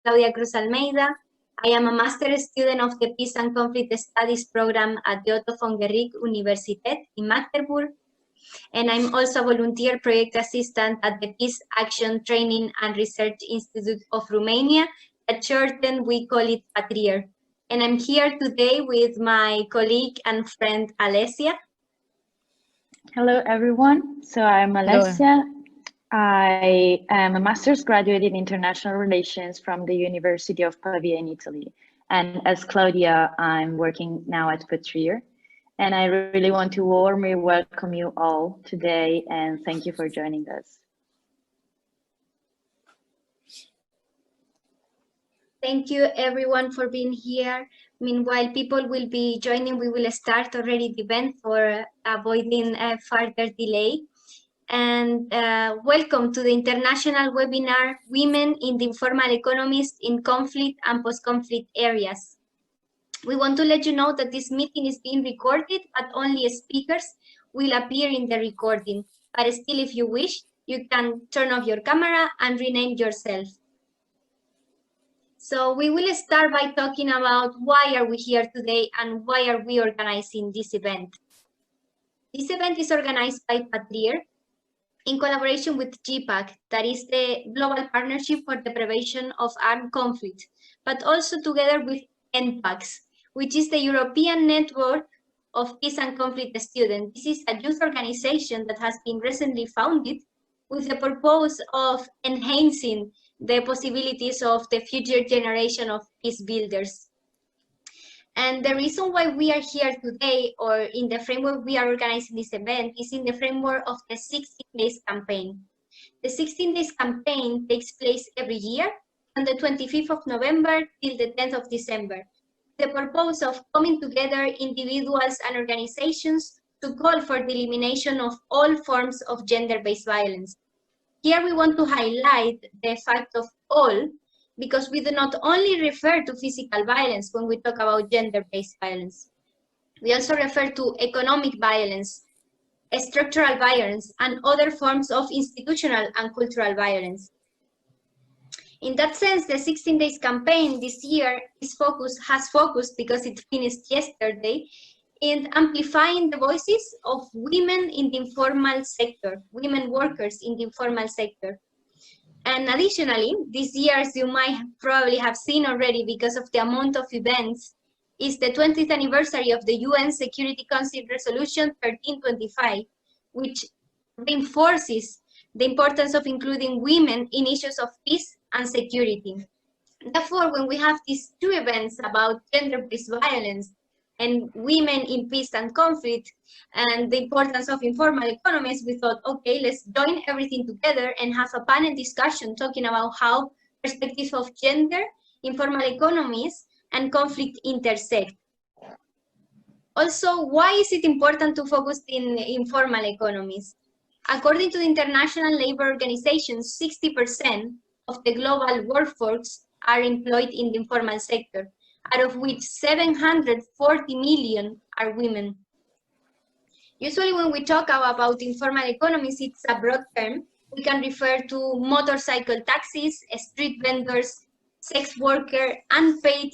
Claudia Cruz Almeida. I am a master's student of the Peace and Conflict Studies program at the Otto von Guericke Universität in Magdeburg. And I'm also a volunteer project assistant at the Peace Action Training and Research Institute of Romania. At shorten, we call it PATRIR. And I'm here today with my colleague and friend, Alessia. Hello, everyone. So I'm Alessia. I am a master's graduate in international relations from the University of Pavia in Italy. And as Claudia, I'm working now at PATRIR. And I really want to warmly welcome you all today and thank you for joining us. Thank you everyone for being here. Meanwhile, people will be joining. We will start already the event for avoiding further delay. And welcome to the international webinar, Women in the Informal Economies in Conflict and Post-Conflict Areas. We want to let you know that this meeting is being recorded, but only speakers will appear in the recording. But still, if you wish, you can turn off your camera and rename yourself. So we will start by talking about why are we here today and why are we organizing this event. This event is organized by PATRIR in collaboration with GPPAC, that is the Global Partnership for the Prevention of Armed Conflict, but also together with ENPACS, which is the European Network of Peace and Conflict Students. This is a youth organization that has been recently founded with the purpose of enhancing the possibilities of the future generation of peace builders. And the reason why we are here today, or in the framework we are organizing this event, is in the framework of the 16 Days campaign. The 16 Days campaign takes place every year on the 25th of November till the 10th of December. The purpose of coming together individuals and organizations to call for the elimination of all forms of gender-based violence. Here we want to highlight the fact of all, because we do not only refer to physical violence when we talk about gender-based violence. We also refer to economic violence, structural violence, and other forms of institutional and cultural violence. In that sense, the 16 Days campaign this year has focused, because it finished yesterday, in amplifying the voices of women in the informal sector, women workers in the informal sector. And additionally, this year, as you might probably have seen already because of the amount of events, is the 20th anniversary of the UN Security Council Resolution 1325, which reinforces the importance of including women in issues of peace and security. Therefore, when we have these two events about gender-based violence and women in peace and conflict, and the importance of informal economies, we thought, okay, let's join everything together and have a panel discussion talking about how perspectives of gender, informal economies, and conflict intersect. Also, why is it important to focus in informal economies? According to the International Labour Organization, 60% of the global workforce are employed in the informal sector, out of which 740 million are women. Usually when we talk about informal economies, it's a broad term. We can refer to motorcycle taxis, street vendors, sex worker, unpaid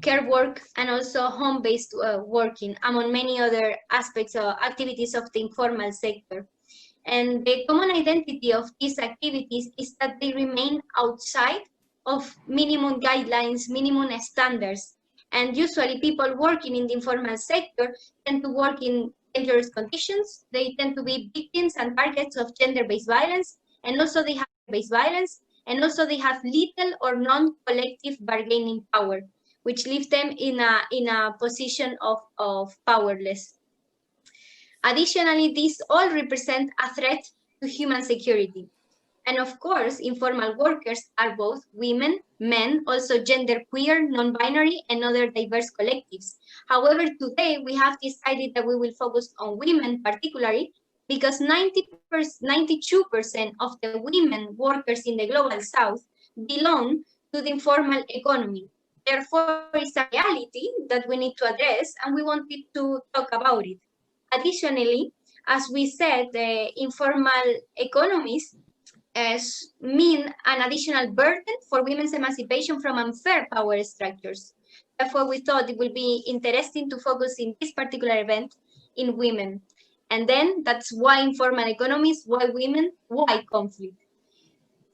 care work, and also home-based working, among many other aspects or activities of the informal sector. And the common identity of these activities is that they remain outside of minimum guidelines, minimum standards. And usually people working in the informal sector tend to work in dangerous conditions. They tend to be victims and targets of gender-based violence, and also they have based violence, and also they have little or non-collective bargaining power, which leaves them in a position of powerless. Additionally, these all represent a threat to human security. And of course, informal workers are both women, men, also genderqueer, non-binary, and other diverse collectives. However, today we have decided that we will focus on women particularly because 92% of the women workers in the Global South belong to the informal economy. Therefore, it's a reality that we need to address, and we wanted to talk about it. Additionally, as we said, the informal economies mean an additional burden for women's emancipation from unfair power structures. Therefore, we thought it would be interesting to focus in this particular event in women. And then that's why informal economies, why women, why conflict.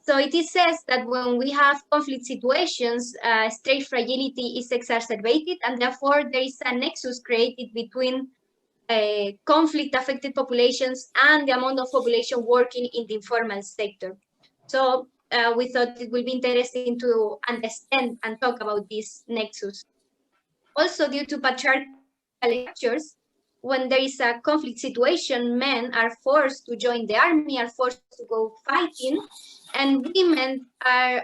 So it is says that when we have conflict situations, state fragility is exacerbated, and therefore there is a nexus created between conflict-affected populations and the amount of population working in the informal sector. So we thought it would be interesting to understand and talk about this nexus. Also, due to patriarchal structures, when there is a conflict situation, men are forced to join the army, are forced to go fighting, and women are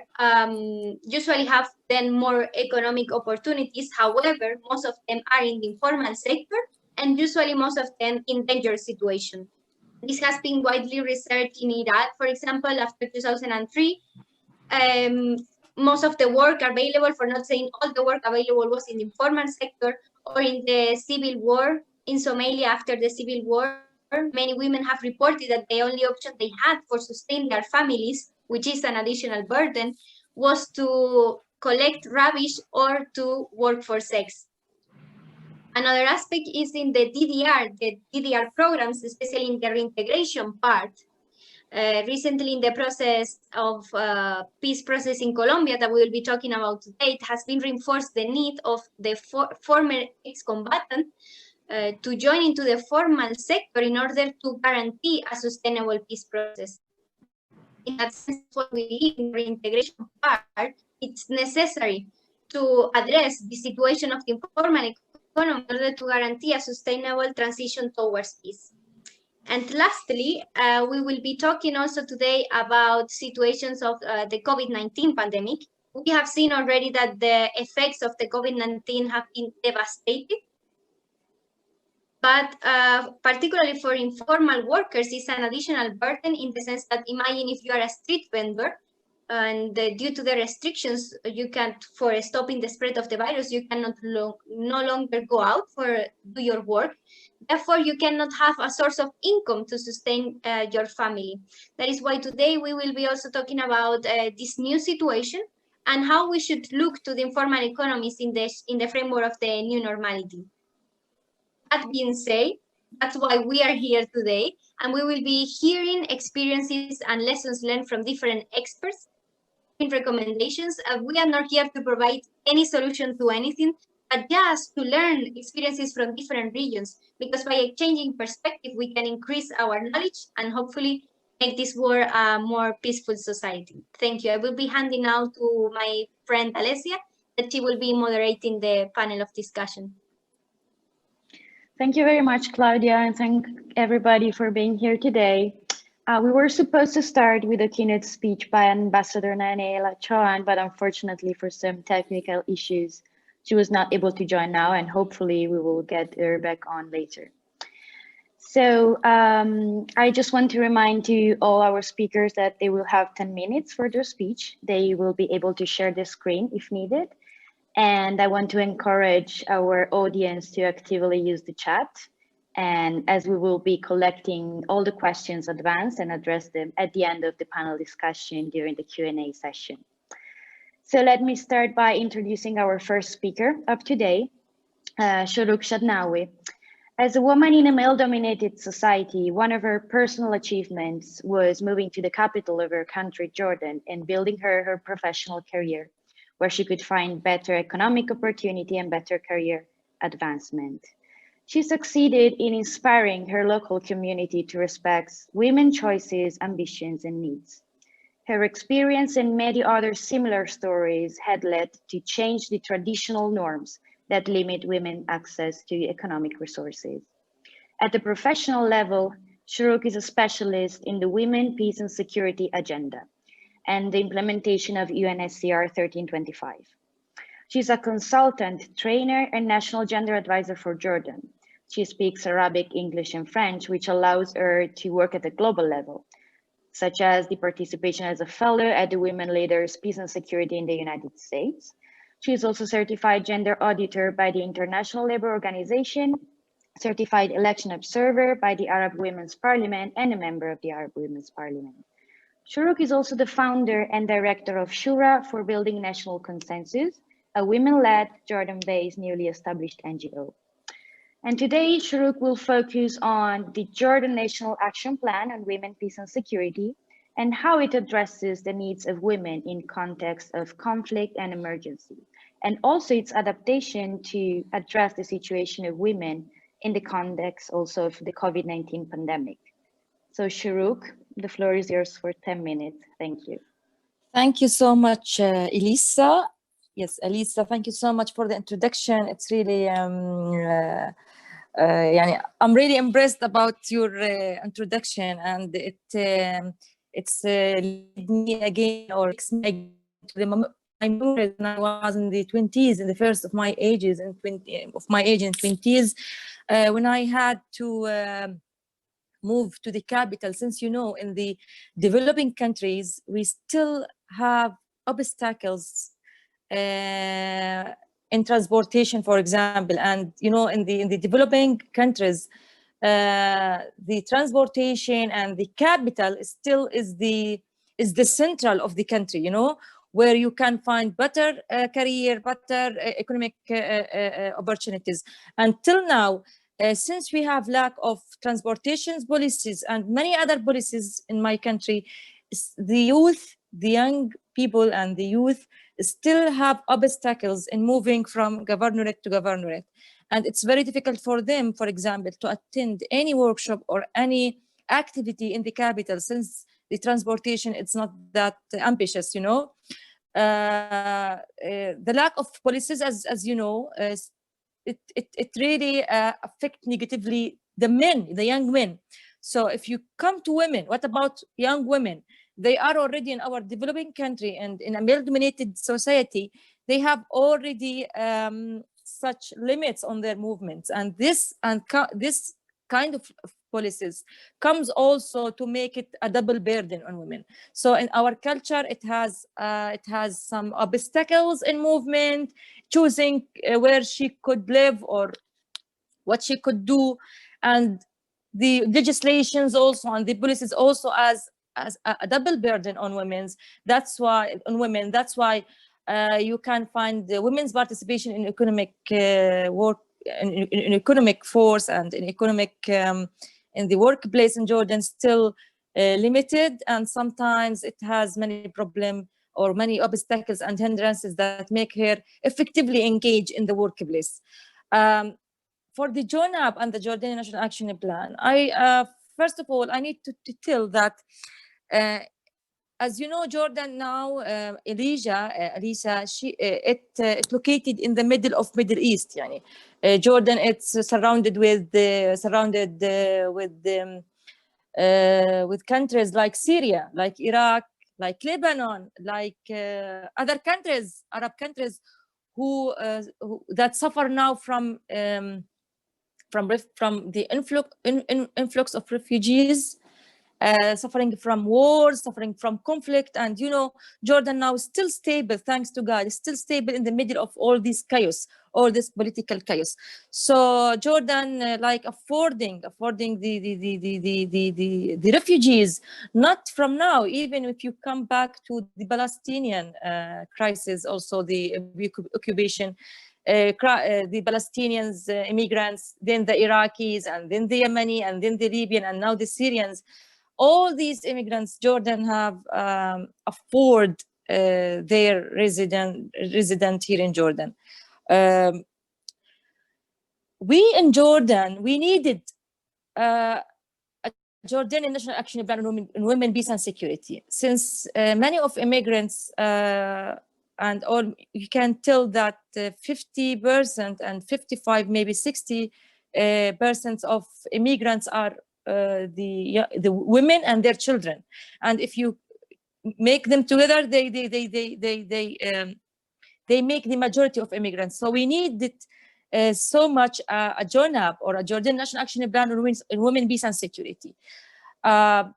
usually have then more economic opportunities. However, most of them are in the informal sector, and usually most of them in dangerous situation. This has been widely researched in Iraq, for example, after 2003. Most of the work available, for not saying all the work available, was in the informal sector, or in the civil war in Somalia. After the civil war, many women have reported that the only option they had for sustaining their families, which is an additional burden, was to collect rubbish or to work for sex. Another aspect is in the DDR programs, especially in the reintegration part. Recently, in the process of peace process in Colombia that we will be talking about today, it has been reinforced the need of the former ex-combatant to join into the formal sector in order to guarantee a sustainable peace process. In that sense, what we leave in the reintegration part, it's necessary to address the situation of the informal economy in order to guarantee a sustainable transition towards peace. And lastly, we will be talking also today about situations of the COVID-19 pandemic. We have seen already that the effects of the COVID-19 have been devastating. But particularly for informal workers, it's an additional burden in the sense that imagine if you are a street vendor and due to the restrictions you can't, for stopping the spread of the virus, you cannot no longer go out for do your work. Therefore, you cannot have a source of income to sustain your family. That is why today we will be also talking about this new situation and how we should look to the informal economies in the framework of the new normality. That being said, that's why we are here today, and we will be hearing experiences and lessons learned from different experts in recommendations. We are not here to provide any solution to anything, but just to learn experiences from different regions, because by exchanging perspective, we can increase our knowledge and hopefully make this world a more peaceful society. Thank you. I will be handing out to my friend Alessia, that she will be moderating the panel of discussion. Thank you very much, Claudia, and thank everybody for being here today. We were supposed to start with a keynote speech by Ambassador Nanela Choan, but unfortunately for some technical issues, she was not able to join now, and hopefully we will get her back on later. So I just want to remind you all our speakers that they will have 10 minutes for their speech. They will be able to share the screen if needed. And I want to encourage our audience to actively use the chat. And as we will be collecting all the questions advanced and address them at the end of the panel discussion during the Q&A session. So let me start by introducing our first speaker of today, Shourouk Shadnawi. As a woman in a male-dominated society, one of her personal achievements was moving to the capital of her country, Jordan, and building her professional career, where she could find better economic opportunity and better career advancement. She succeeded in inspiring her local community to respect women's choices, ambitions, and needs. Her experience and many other similar stories had led to change the traditional norms that limit women's access to economic resources. At the professional level, Shourouk is a specialist in the Women, Peace and Security agenda and the implementation of UNSCR 1325. She's a consultant, trainer, and national gender advisor for Jordan. She speaks Arabic, English, and French, which allows her to work at the global level, such as the participation as a fellow at the Women Leaders Peace and Security in the United States. She is also certified gender auditor by the International Labour Organization, certified election observer by the Arab Women's Parliament, and a member of the Arab Women's Parliament. Shuruk is also the founder and director of Shura for Building National Consensus, a women-led, Jordan-based, newly established NGO. And today, Shuruk will focus on the Jordan National Action Plan on Women, Peace and Security, and how it addresses the needs of women in context of conflict and emergency, and also its adaptation to address the situation of women in the context also of the COVID-19 pandemic. So Shuruk, the floor is yours for 10 minutes. Thank you. Thank you so much, Elisa. Yes, Elisa, thank you so much for the introduction. It's really, I'm really impressed about your introduction, and it's led me again, or takes me again to my memories when I was in the 20s, in the first of my ages, in 20s, when I had to move to the capital. Since, you know, in the developing countries, we still have obstacles in transportation, for example, and, you know, in the developing countries, the transportation and the capital still is the central of the country, you know, where you can find better career, better economic opportunities. Until now, since we have lack of transportation policies and many other policies in my country, the youth, the young people and the youth still have obstacles in moving from governorate to governorate. And it's very difficult for them, for example, to attend any workshop or any activity in the capital, since the transportation, it's not that ambitious, you know. The lack of policies, as you know, it really affects negatively the men, the young men. So if you come to women, what about young women? They are already in our developing country and in a male-dominated society, they have already such limits on their movements. And this kind of policies comes also to make it a double burden on women. So in our culture, it has some obstacles in movement, choosing where she could live or what she could do, and the legislations also and the policies also as a double burden on women's. That's why you can find the women's participation in economic work, in economic force and in economic in the workplace in Jordan still limited, and sometimes it has many problems or many obstacles and hindrances that make her effectively engage in the workplace. For the JONAP and the Jordanian National Action Plan, first of all, I need to tell that, as you know, Jordan now, Elisa, it's located in the middle of Middle East. Yani, Jordan, it's surrounded with countries like Syria, like Iraq, like Lebanon, like other countries, Arab countries, who that suffer now from the influx of refugees, suffering from wars, suffering from conflict. And, you know, Jordan now is still stable, thanks to God, is still stable in the middle of all this chaos, all this political chaos. So Jordan, like affording the refugees, not from now, even if you come back to the Palestinian crisis, also the occupation, the Palestinians, immigrants, then the Iraqis, and then the Yemeni, and then the Libyan, and now the Syrians. All these immigrants, Jordan have afford their resident here in Jordan. We in Jordan, we needed a Jordanian National Action Plan on Women, Peace and Security, since many of immigrants and all, you can tell that 50% and 55, maybe 60% of immigrants are the women and their children. And if you make them together, they make the majority of immigrants. So we needed so much a JONAP, or a Jordan National Action Plan on Women, Peace and Security. For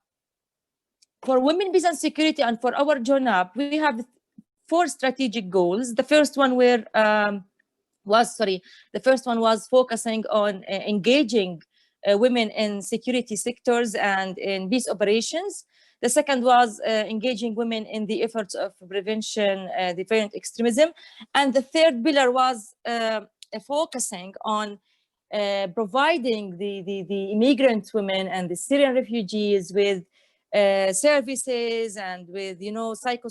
Women, Peace and Security, and for our JONAP, we have 4 strategic goals. The first one was focusing on engaging women in security sectors and in peace operations. The second was engaging women in the efforts of prevention, the violent extremism. And the third pillar was focusing on providing the immigrant women and the Syrian refugees with services and with, you know, psycho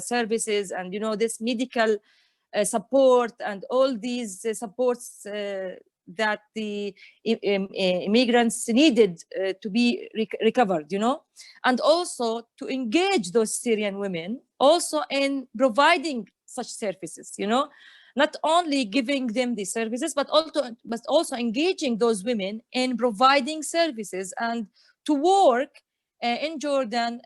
services and, you know, this medical support and all these supports that the immigrants needed to be recovered, you know, and also to engage those Syrian women also in providing such services, you know, not only giving them the services, but also engaging those women in providing services and to work in Jordan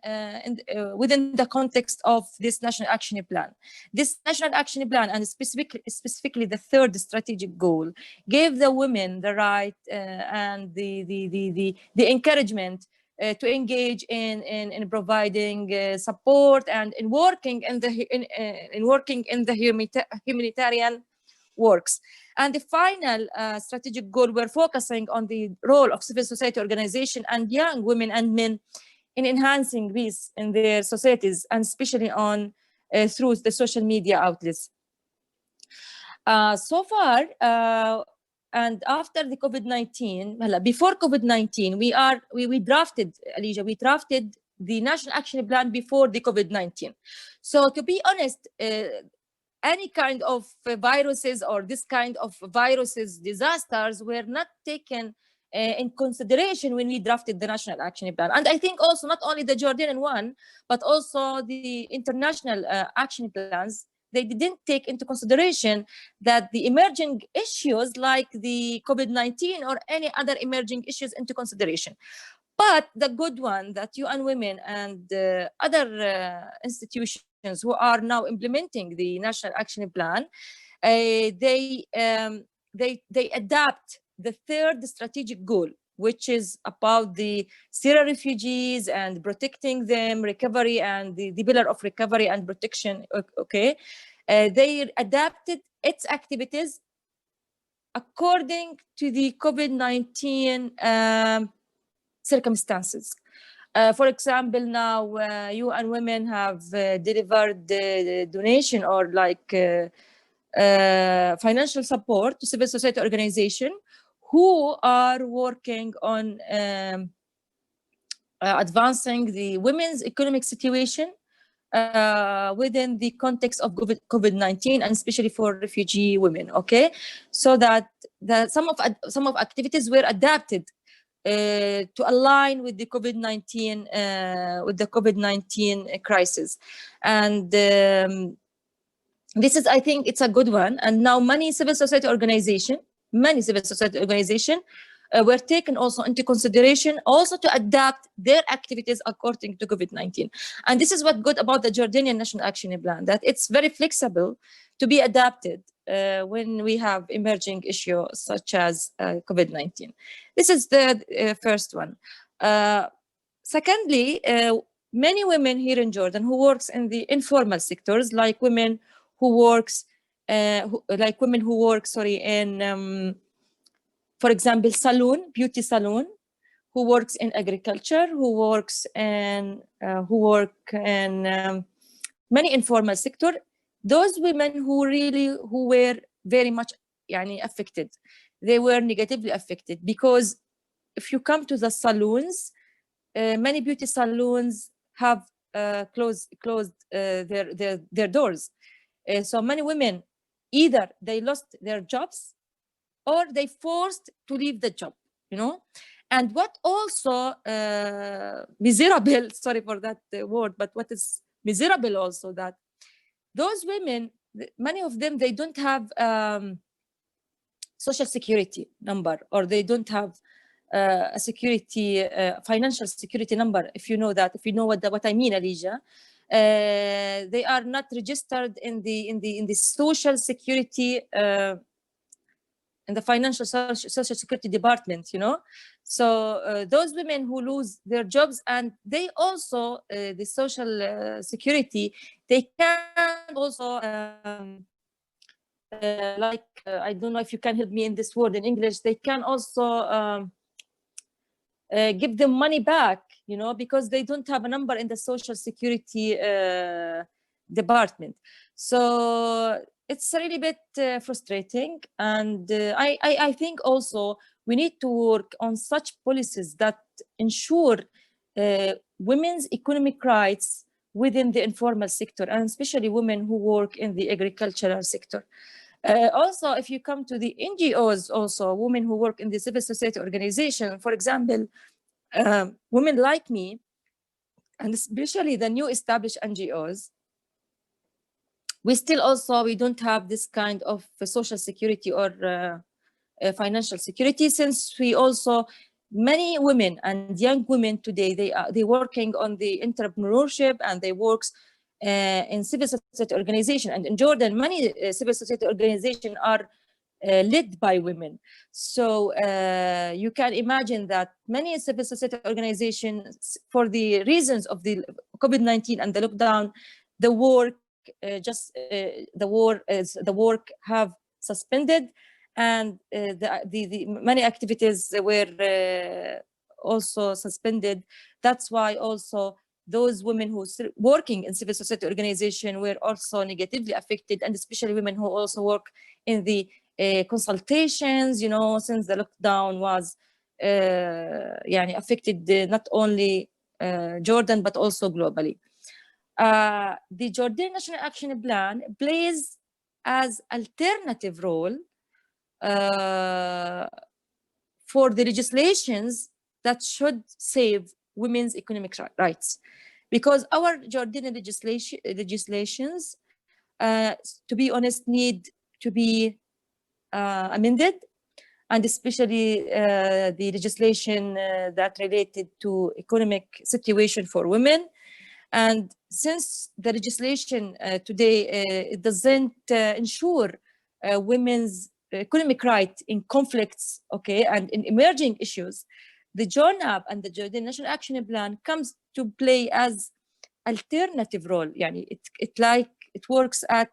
within the context of this National Action Plan. This National Action Plan, and specifically the third strategic goal, gave the women the right and the encouragement to engage in providing support and in working in the humanitarian works. And the final strategic goal, we're focusing on the role of civil society organization and young women and men in enhancing peace in their societies, and especially on through the social media outlets. So far, and after the COVID-19, before COVID-19, we drafted, Alicia, we drafted the National Action Plan before the COVID-19. So to be honest, any kind of viruses or this kind of viruses disasters were not taken in consideration when we drafted the National Action Plan. And I think also not only the Jordanian one, but also the international action plans, they didn't take into consideration that the emerging issues like the COVID-19 or any other emerging issues into consideration. But the good one that UN Women and other institutions who are now implementing the National Action Plan, they adapt the third strategic goal, which is about the Syrian refugees and protecting them, recovery, and the pillar of recovery and protection. Okay, they adapted its activities according to the COVID-19 circumstances. For example, now UN Women have delivered the donation or like financial support to civil society organizations who are working on advancing the women's economic situation within the context of COVID-19, and especially for refugee women. Okay, so that some of activities were adapted to align with the COVID-19 crisis, and this is, I think, it's a good one. And now many civil society organizations were taken also into consideration also to adapt their activities according to COVID-19. And this is what's good about the Jordanian National Action Plan, that it's very flexible to be adapted when we have emerging issues such as COVID-19. This is the first one. Secondly, many women here in Jordan who works in the informal sectors, like women who works, in, for example, beauty salon, who works in agriculture, who work in many informal sector. Those women who were very much affected, they were negatively affected, because if you come to the salons, many beauty salons have closed their doors. So many women, either they lost their jobs or they forced to leave the job, you know. And what also miserable, sorry for that word, but what is miserable also, that those women, many of them, they don't have social security number, or they don't have a security, financial security number, if you know that, if you know what I mean, Alicia. They are not registered in the social security, in the financial social security department, you know. So those women who lose their jobs, and they also the social security, they can also like, I don't know if you can help me in this word in English, they can also give them money back, you know, because they don't have a number in the social security department. So it's a little bit frustrating. And I think also we need to work on such policies that ensure women's economic rights within the informal sector, and especially women who work in the agricultural sector. Also, if you come to the NGOs, also women who work in the civil society organization, for example, women like me, and especially the new established NGOs, we don't have this kind of social security or financial security, since we also, many women and young women today, they working on the entrepreneurship, and they works in civil society organization. And in Jordan, many civil society organizations are led by women. So you can imagine that many civil society organizations, for the reasons of the COVID-19 and the lockdown, the work the work have suspended, and the many activities were also suspended. That's why also those women who working in civil society organization were also negatively affected, and especially women who also work in the consultations, you know, since the lockdown was affected not only Jordan, but also globally. The Jordan National Action Plan plays as alternative role for the legislations that should save women's economic rights, because our Jordanian legislations, to be honest, need to be amended, and especially the legislation that related to economic situation for women. And since the legislation today it doesn't ensure women's economic right in conflicts, okay, and in emerging issues, the JONAP and the Jordan National Action Plan comes to play as alternative role. Yani it works as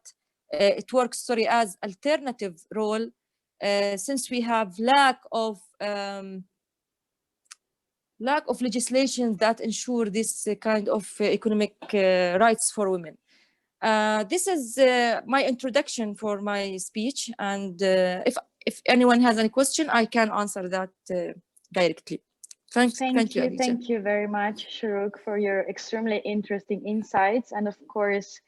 alternative role, since we have lack of legislation that ensure this kind of economic rights for women. This is my introduction for my speech, and if anyone has any question, I can answer that directly. Thank you, Alicia. Thank you very much, Shuruk, for your extremely interesting insights. And of course,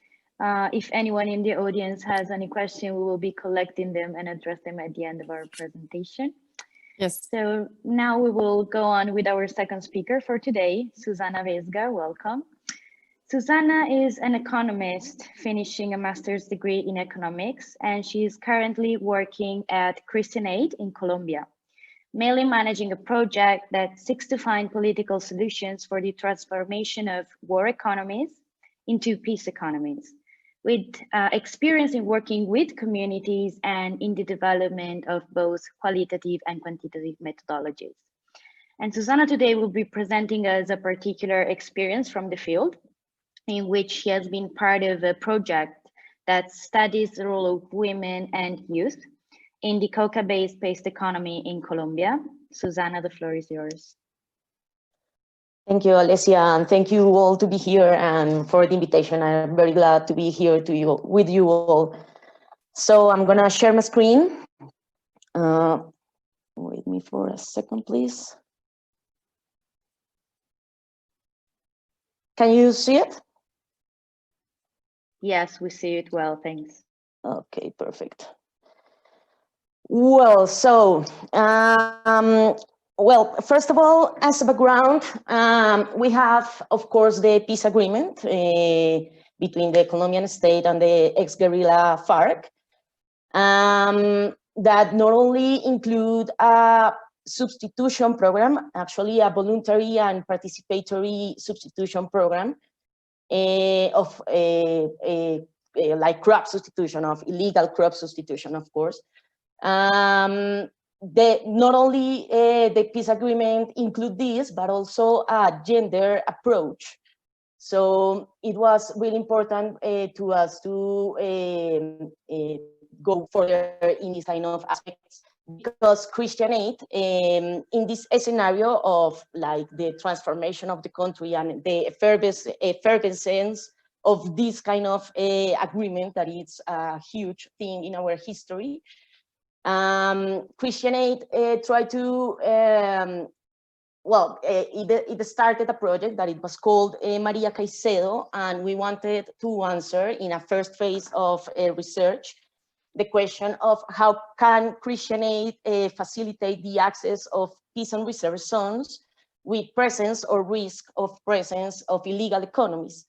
if anyone in the audience has any question, we will be collecting them and address them at the end of our presentation. Yes. So now we will go on with our second speaker for today, Susanna Vesga. Welcome. Susanna is an economist finishing a master's degree in economics, and she is currently working at Christian Aid in Colombia, mainly managing a project that seeks to find political solutions for the transformation of war economies into peace economies, with experience in working with communities and in the development of both qualitative and quantitative methodologies. And Susanna today will be presenting us a particular experience from the field, in which she has been part of a project that studies the role of women and youth in the coca-based paced economy in Colombia. Susanna, the floor is yours. Thank you, Alessia, and thank you all to be here and for the invitation. I'm very glad to be here with you all. So I'm gonna share my screen. Wait me for a second, please. Can you see it? Yes, we see it well, thanks. Okay, perfect. Well, so, well, first of all, as a background, we have, of course, the peace agreement between the Colombian state and the ex-guerrilla FARC, that not only include a substitution program, actually a voluntary and participatory substitution program of like crop substitution, of illegal crop substitution, of course. Not only the peace agreement include this, but also a gender approach. So it was really important to us to go further in this kind of aspects, because Christian aid, in this scenario of like the transformation of the country and the effervescence of this kind of agreement that is a huge thing in our history, Christian aid tried to it started a project that it was called Maria Caicedo, and we wanted to answer in a first phase of research the question of how can Christian aid facilitate the access of peace and reserve zones with presence or risk of presence of illegal economies.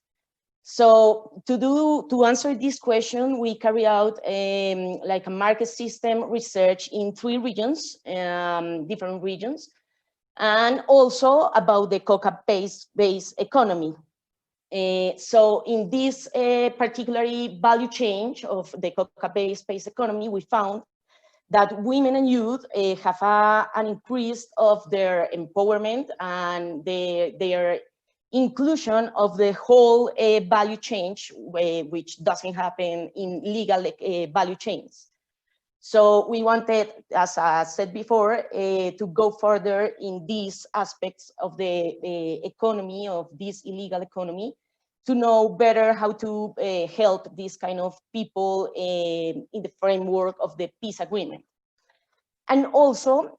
So to answer this question, we carry out like a market system research in 3 regions, different regions, and also about the coca-based economy. So in this particularly value chain of the coca-based economy, we found that women and youth have an increase of their empowerment and their inclusion of the whole value chain, which doesn't happen in legal value chains. So we wanted, as I said before, to go further in these aspects of the economy, of this illegal economy, to know better how to help these kind of people in the framework of the peace agreement. And also,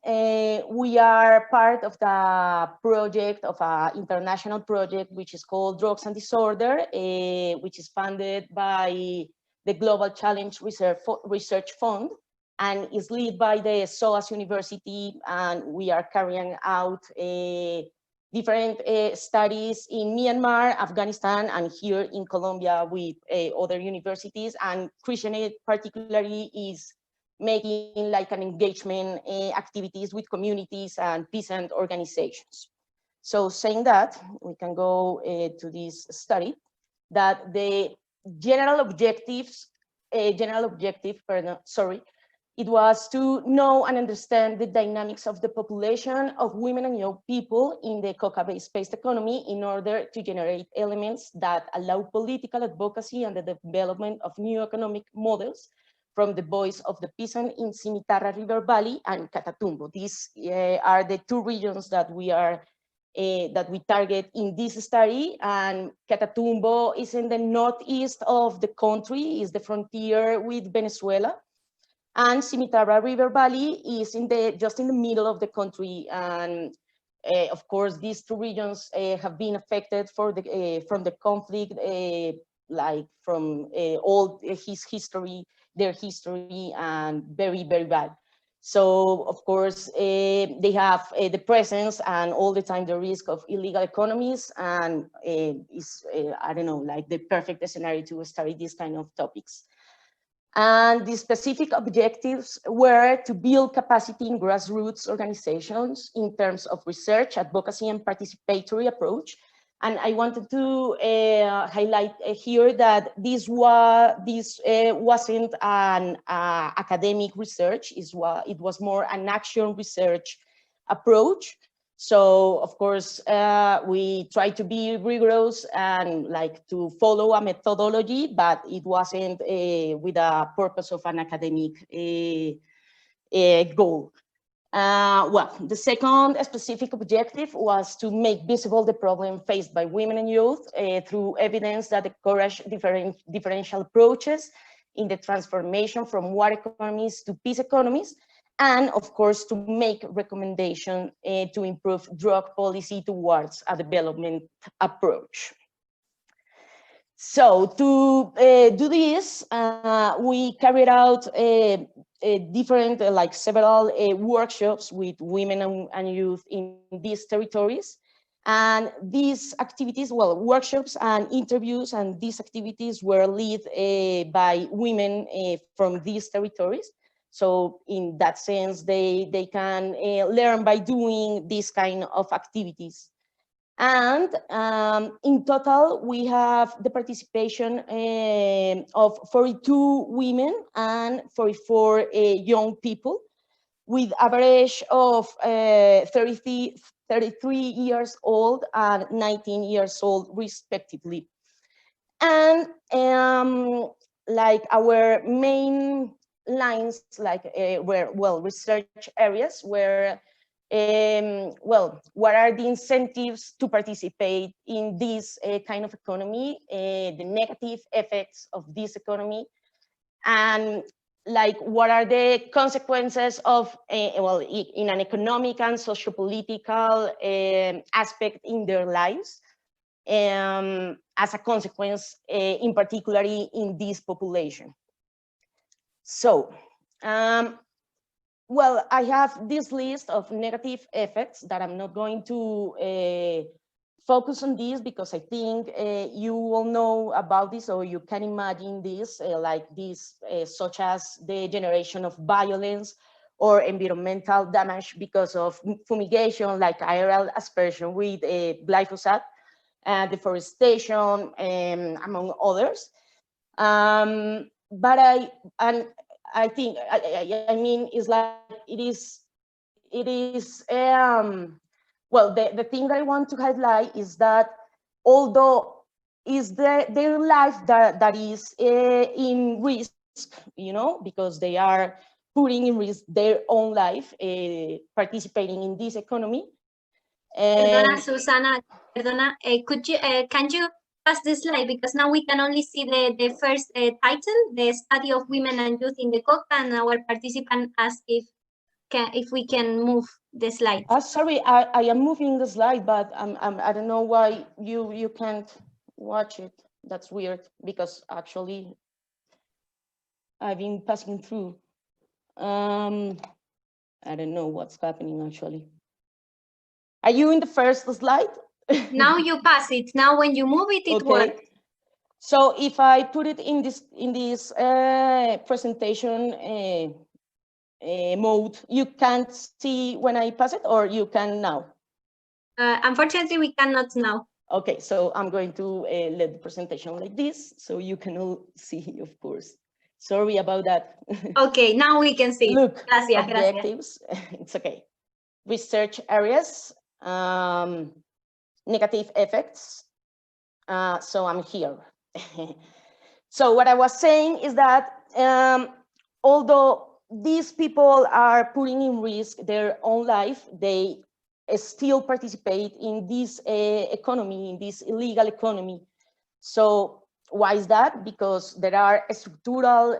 we are part of the project, of an international project, which is called Drugs and Disorder, which is funded by the Global Challenge Research Fund, and is led by the SOAS University, and we are carrying out different studies in Myanmar, Afghanistan, and here in Colombia with other universities, and Christian aid particularly is making like an engagement activities with communities and peasant organizations. So saying that, we can go to this study, that the general objective, it was to know and understand the dynamics of the population of women and young people in the coca-based economy in order to generate elements that allow political advocacy and the development of new economic models from the voice of the peasant in Cimitarra River Valley and Catatumbo. These are the 2 regions that we target in this study, and Catatumbo is in the northeast of the country, is the frontier with Venezuela. And Cimitarra River Valley is just in the middle of the country, and of course these 2 regions have been affected from the conflict, like from all their history, and very, very bad. So of course they have the presence and all the time the risk of illegal economies, and is I don't know, like the perfect scenario to study these kind of topics. And the specific objectives were to build capacity in grassroots organizations in terms of research, advocacy, and participatory approach. And I wanted to highlight here that this wasn't an academic research, it was more an action research approach. So of course, we try to be rigorous and like to follow a methodology, but it wasn't with a purpose of an academic goal. Well, the second specific objective was to make visible the problem faced by women and youth through evidence that encourage differential approaches in the transformation from war economies to peace economies, and of course to make recommendation to improve drug policy towards a development approach. So to do this, we carried out different, like several workshops with women and youth in these territories. And these activities, well, workshops and interviews, and these activities were led by women from these territories. So in that sense, they can learn by doing this kind of activities. And in total, we have the participation of 42 women and 44 young people, with average of 33 years old and 19 years old, respectively. And like our main lines, like research areas where, what are the incentives to participate in this kind of economy, the negative effects of this economy, and like what are the consequences of, in an economic and socio-political aspect in their lives, as a consequence, in particularly in this population. So, well, I have this list of negative effects that I'm not going to focus on this, because I think you all know about this, or you can imagine this, such as the generation of violence or environmental damage because of fumigation, like aerial aspersion with glyphosate, deforestation, among others. But I think, I mean, it's like it is well, the thing that I want to highlight is that although is their life that is in risk, you know, because they are putting in risk their own life, participating in this economy. Perdona, Susana, perdona, can you pass the slide, because now we can only see the first title, the study of women and youth in the COCA, and our participant asked if we can move the slide. Sorry, I am moving the slide, but I don't know why you can't watch it. That's weird, because actually I've been passing through. I don't know what's happening actually. Are you in the first slide? Now you pass it. Now when you move it, it works. So if I put it in this presentation mode, you can't see when I pass it, or you can now? Unfortunately, we cannot now. Okay, so I'm going to let the presentation like this, so you can all see, of course. Sorry about that. Okay, now we can see. Look, gracias, objectives, it's okay. Research areas, negative effects. So I'm here. So what I was saying is that although these people are putting in risk their own life, they still participate in this economy, in this illegal economy. So why is that? Because there are structural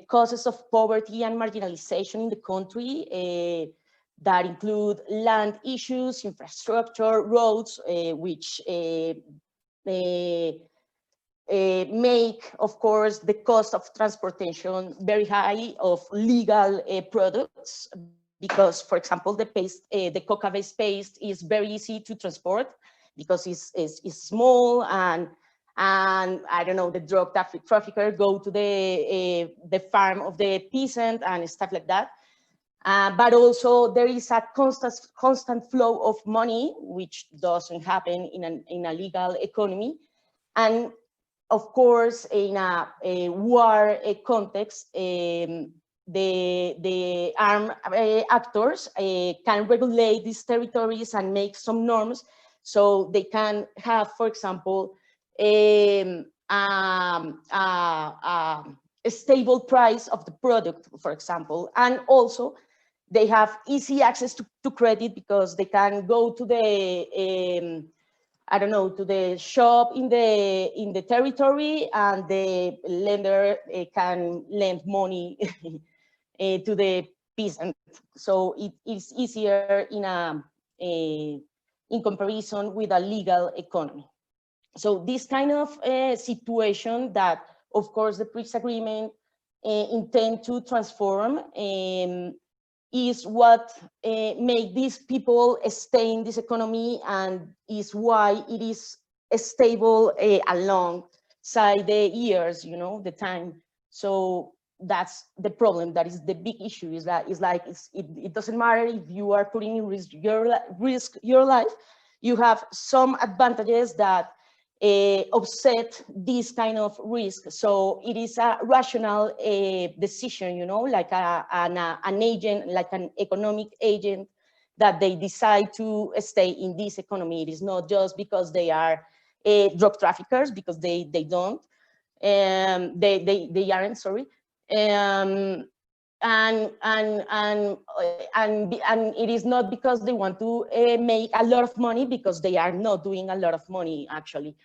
causes of poverty and marginalization in the country that include land issues, infrastructure, roads, which make, of course, the cost of transportation very high of legal products, because, for example, the coca-based paste is very easy to transport because it's small, and I don't know, the drug trafficker go to the farm of the peasant and stuff like that. But also there is a constant flow of money, which doesn't happen in a legal economy. And of course, in a war context, the armed actors can regulate these territories and make some norms, so they can have, for example, a stable price of the product, for example, and also they have easy access to credit, because they can go to the I don't know, to the shop in the territory, and the lender can lend money to the peasant. So it is easier in comparison with a legal economy. So this kind of situation that, of course, the peace agreement intend to transform is what make these people stay in this economy, and is why it is stable alongside the years, you know, the time. So that's the problem. That is the big issue. Is that it doesn't matter if you are putting in risk your life. You have some advantages that offset this kind of risk. So it is a rational decision, you know, like an agent, like an economic agent, that they decide to stay in this economy. It is not just because they are drug traffickers, because they don't, they aren't, sorry. and it is not because they want to make a lot of money, because they are not doing a lot of money actually.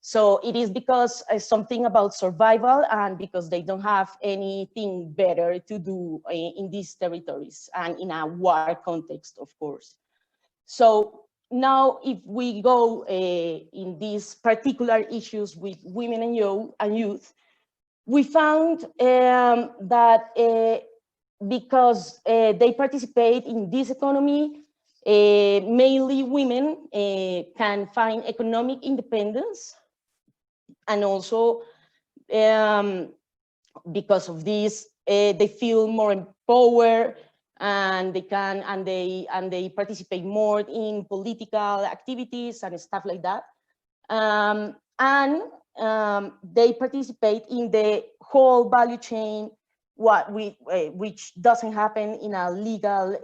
So it is because something about survival, and because they don't have anything better to do in these territories and in a war context, of course. So now if we go in these particular issues with women and youth, we found that because they participate in this economy, mainly women can find economic independence, and also because of this, they feel more empowered, and they participate more in political activities and stuff like that, and they participate in the whole value chain, which doesn't happen in a legal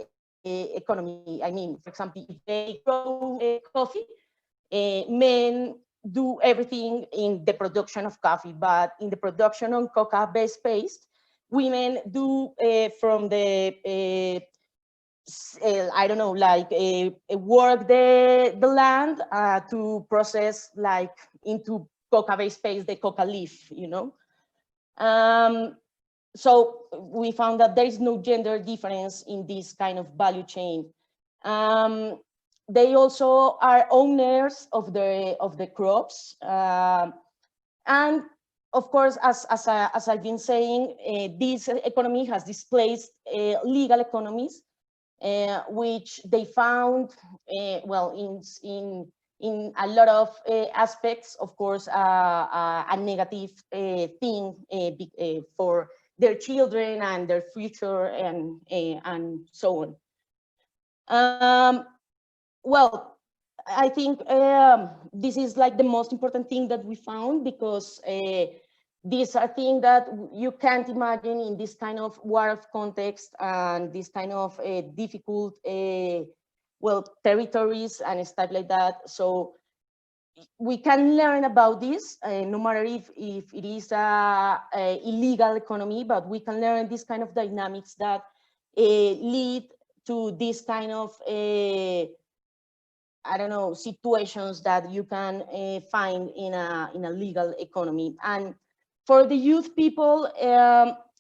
economy. I mean, for example, if they grow coffee, men do everything in the production of coffee, but in the production of cocoa-based paste, women do from the I don't know, like work the land to process like into cocoa-based paste, the coca leaf, you know. So we found that there is no gender difference in this kind of value chain. They also are owners of the crops, and of course, as I've been saying, this economy has displaced legal economies, which they found, well, in a lot of aspects, of course, a negative thing for their children and their future, and so on. Well, I think this is like the most important thing that we found, because these are things that you can't imagine in this kind of war of context and this kind of difficult, well, territories and stuff like that. So we can learn about this, no matter if it is a illegal economy, but we can learn this kind of dynamics that lead to this kind of I don't know, situations that you can find in a legal economy. And for the youth people,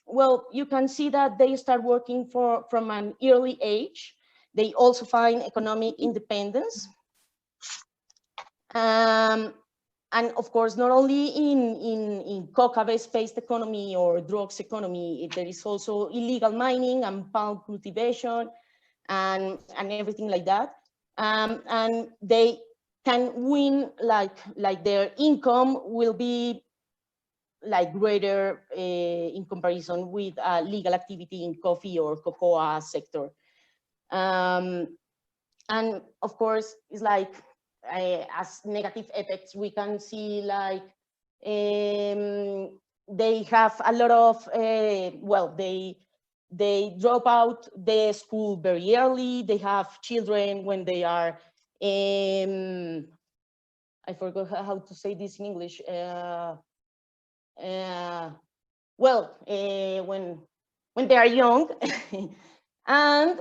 well, you can see that they start working from an early age. They also find economic independence. And of course, not only in coca-based economy or drugs economy, there is also illegal mining and palm cultivation and everything like that. And they can win, like their income will be like greater in comparison with legal activity in coffee or cocoa sector. And of course, it's like as negative effects, we can see like they have a lot of, well, they drop out the school very early. They have children when they are, I forgot how to say this in English. Well, when they are young, and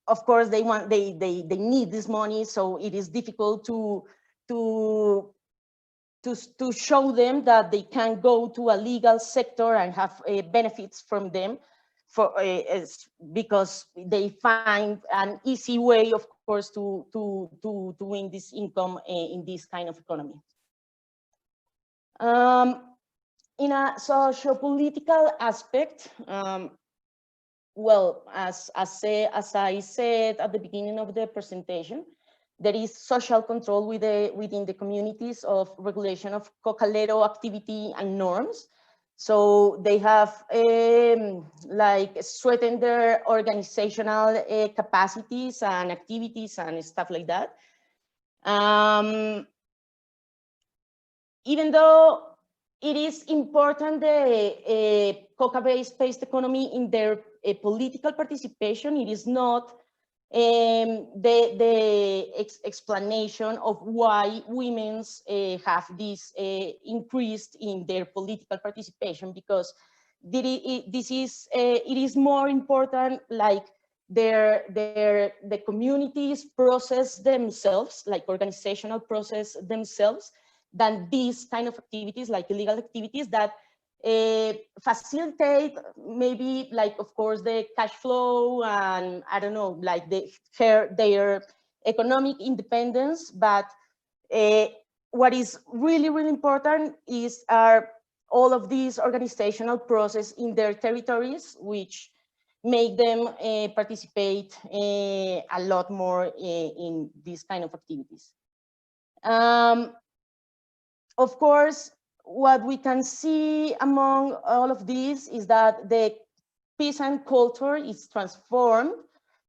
of course they need this money, so it is difficult to show them that they can go to a legal sector and have benefits from them, because they find an easy way, of course, to win this income in this kind of economy. In a socio-political aspect, well, as I said at the beginning of the presentation, there is social control within the communities of regulation of cocalero activity and norms. So they have like strengthened their organizational capacities and activities and stuff like that. Even though it is important, the coca-based economy in their political participation, it is not the explanation of why women's have this increased in their political participation, because it is more important, like the communities process themselves, like organizational process themselves, than these kind of activities, like illegal activities that facilitate maybe, like, of course, the cash flow and I don't know, like their economic independence. But what is really, really important are all of these organizational process in their territories, which make them participate a lot more in these kind of activities. Of course, what we can see among all of these is that the peasant culture is transformed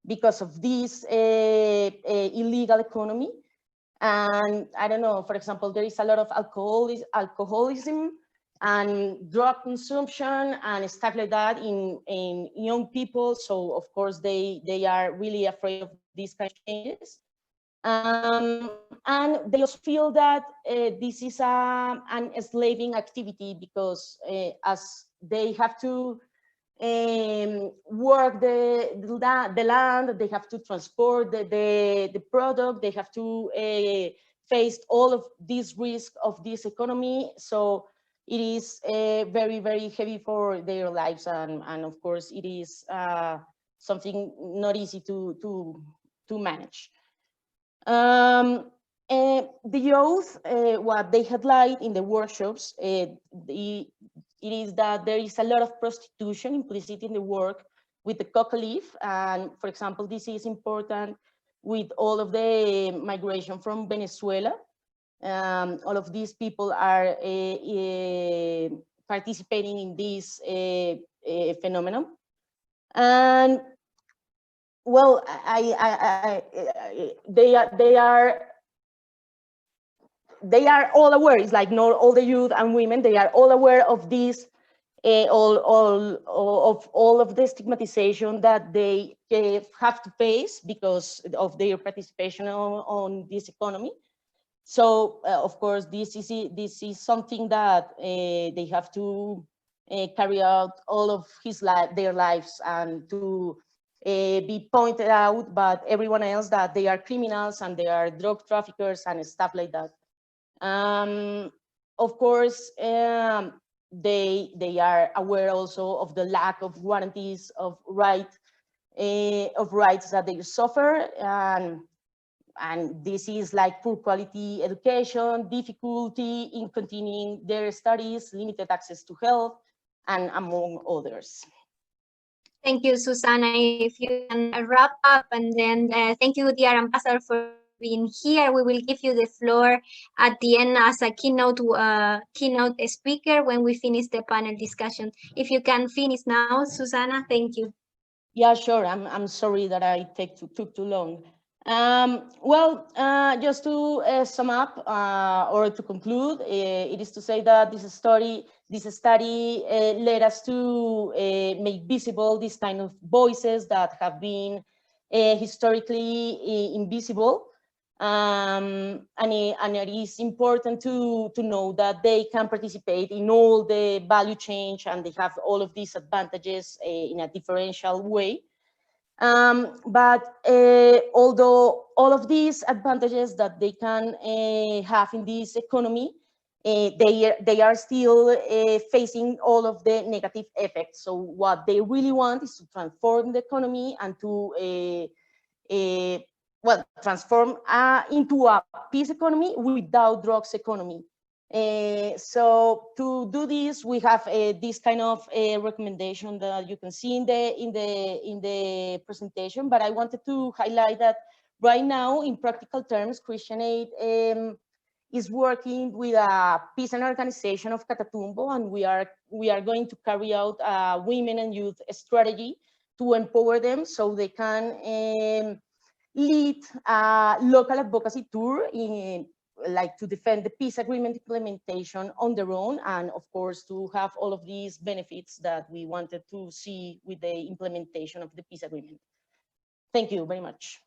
because of this illegal economy. And I don't know, for example, there is a lot of alcoholism and drug consumption and stuff like that in young people. So of course they are really afraid of these kind of changes. And they also feel that this is an enslaving activity, because as they have to work the land, they have to transport the product, they have to face all of these risks of this economy. So it is very, very heavy for their lives, and of course it is something not easy to manage. The youth, what they highlight in the workshops, it is that there is a lot of prostitution implicit in the work with the coca leaf. And for example, this is important with all of the migration from Venezuela. All of these people are participating in this phenomenon. And well, they are all aware. It's like not all the youth and women, they are all aware of this, all of the stigmatization that they have to face because of their participation on this economy. So of course, this is something that they have to carry out all of their lives, and to be pointed out by everyone else that they are criminals and they are drug traffickers and stuff like that. Of course, they are aware also of the lack of guarantees of rights that they suffer, and this is like poor quality education, difficulty in continuing their studies, limited access to health, and among others. Thank you, Susana. If you can wrap up, and then thank you, dear ambassador, for being here. We will give you the floor at the end as a keynote speaker when we finish the panel discussion. If you can finish now, Susana, thank you. Yeah, sure. I'm sorry that I took too long. Well, just to sum up or to conclude, it is to say that this study led us to make visible this kind of voices that have been historically invisible. And it is important to know that they can participate in all the value chain, and they have all of these advantages in a differential way. But although all of these advantages that they can have in this economy, they are still facing all of the negative effects. So what they really want is to transform the economy and to well, transform into a peace economy without drugs economy. So to do this, we have this kind of recommendation that you can see in the presentation. But I wanted to highlight that right now, in practical terms, Christian Aid is working with a peasant organization of Catatumbo, and we are going to carry out a women and youth strategy to empower them so they can lead a local advocacy tour like to defend the peace agreement implementation on their own, and of course to have all of these benefits that we wanted to see with the implementation of the peace agreement. Thank you very much.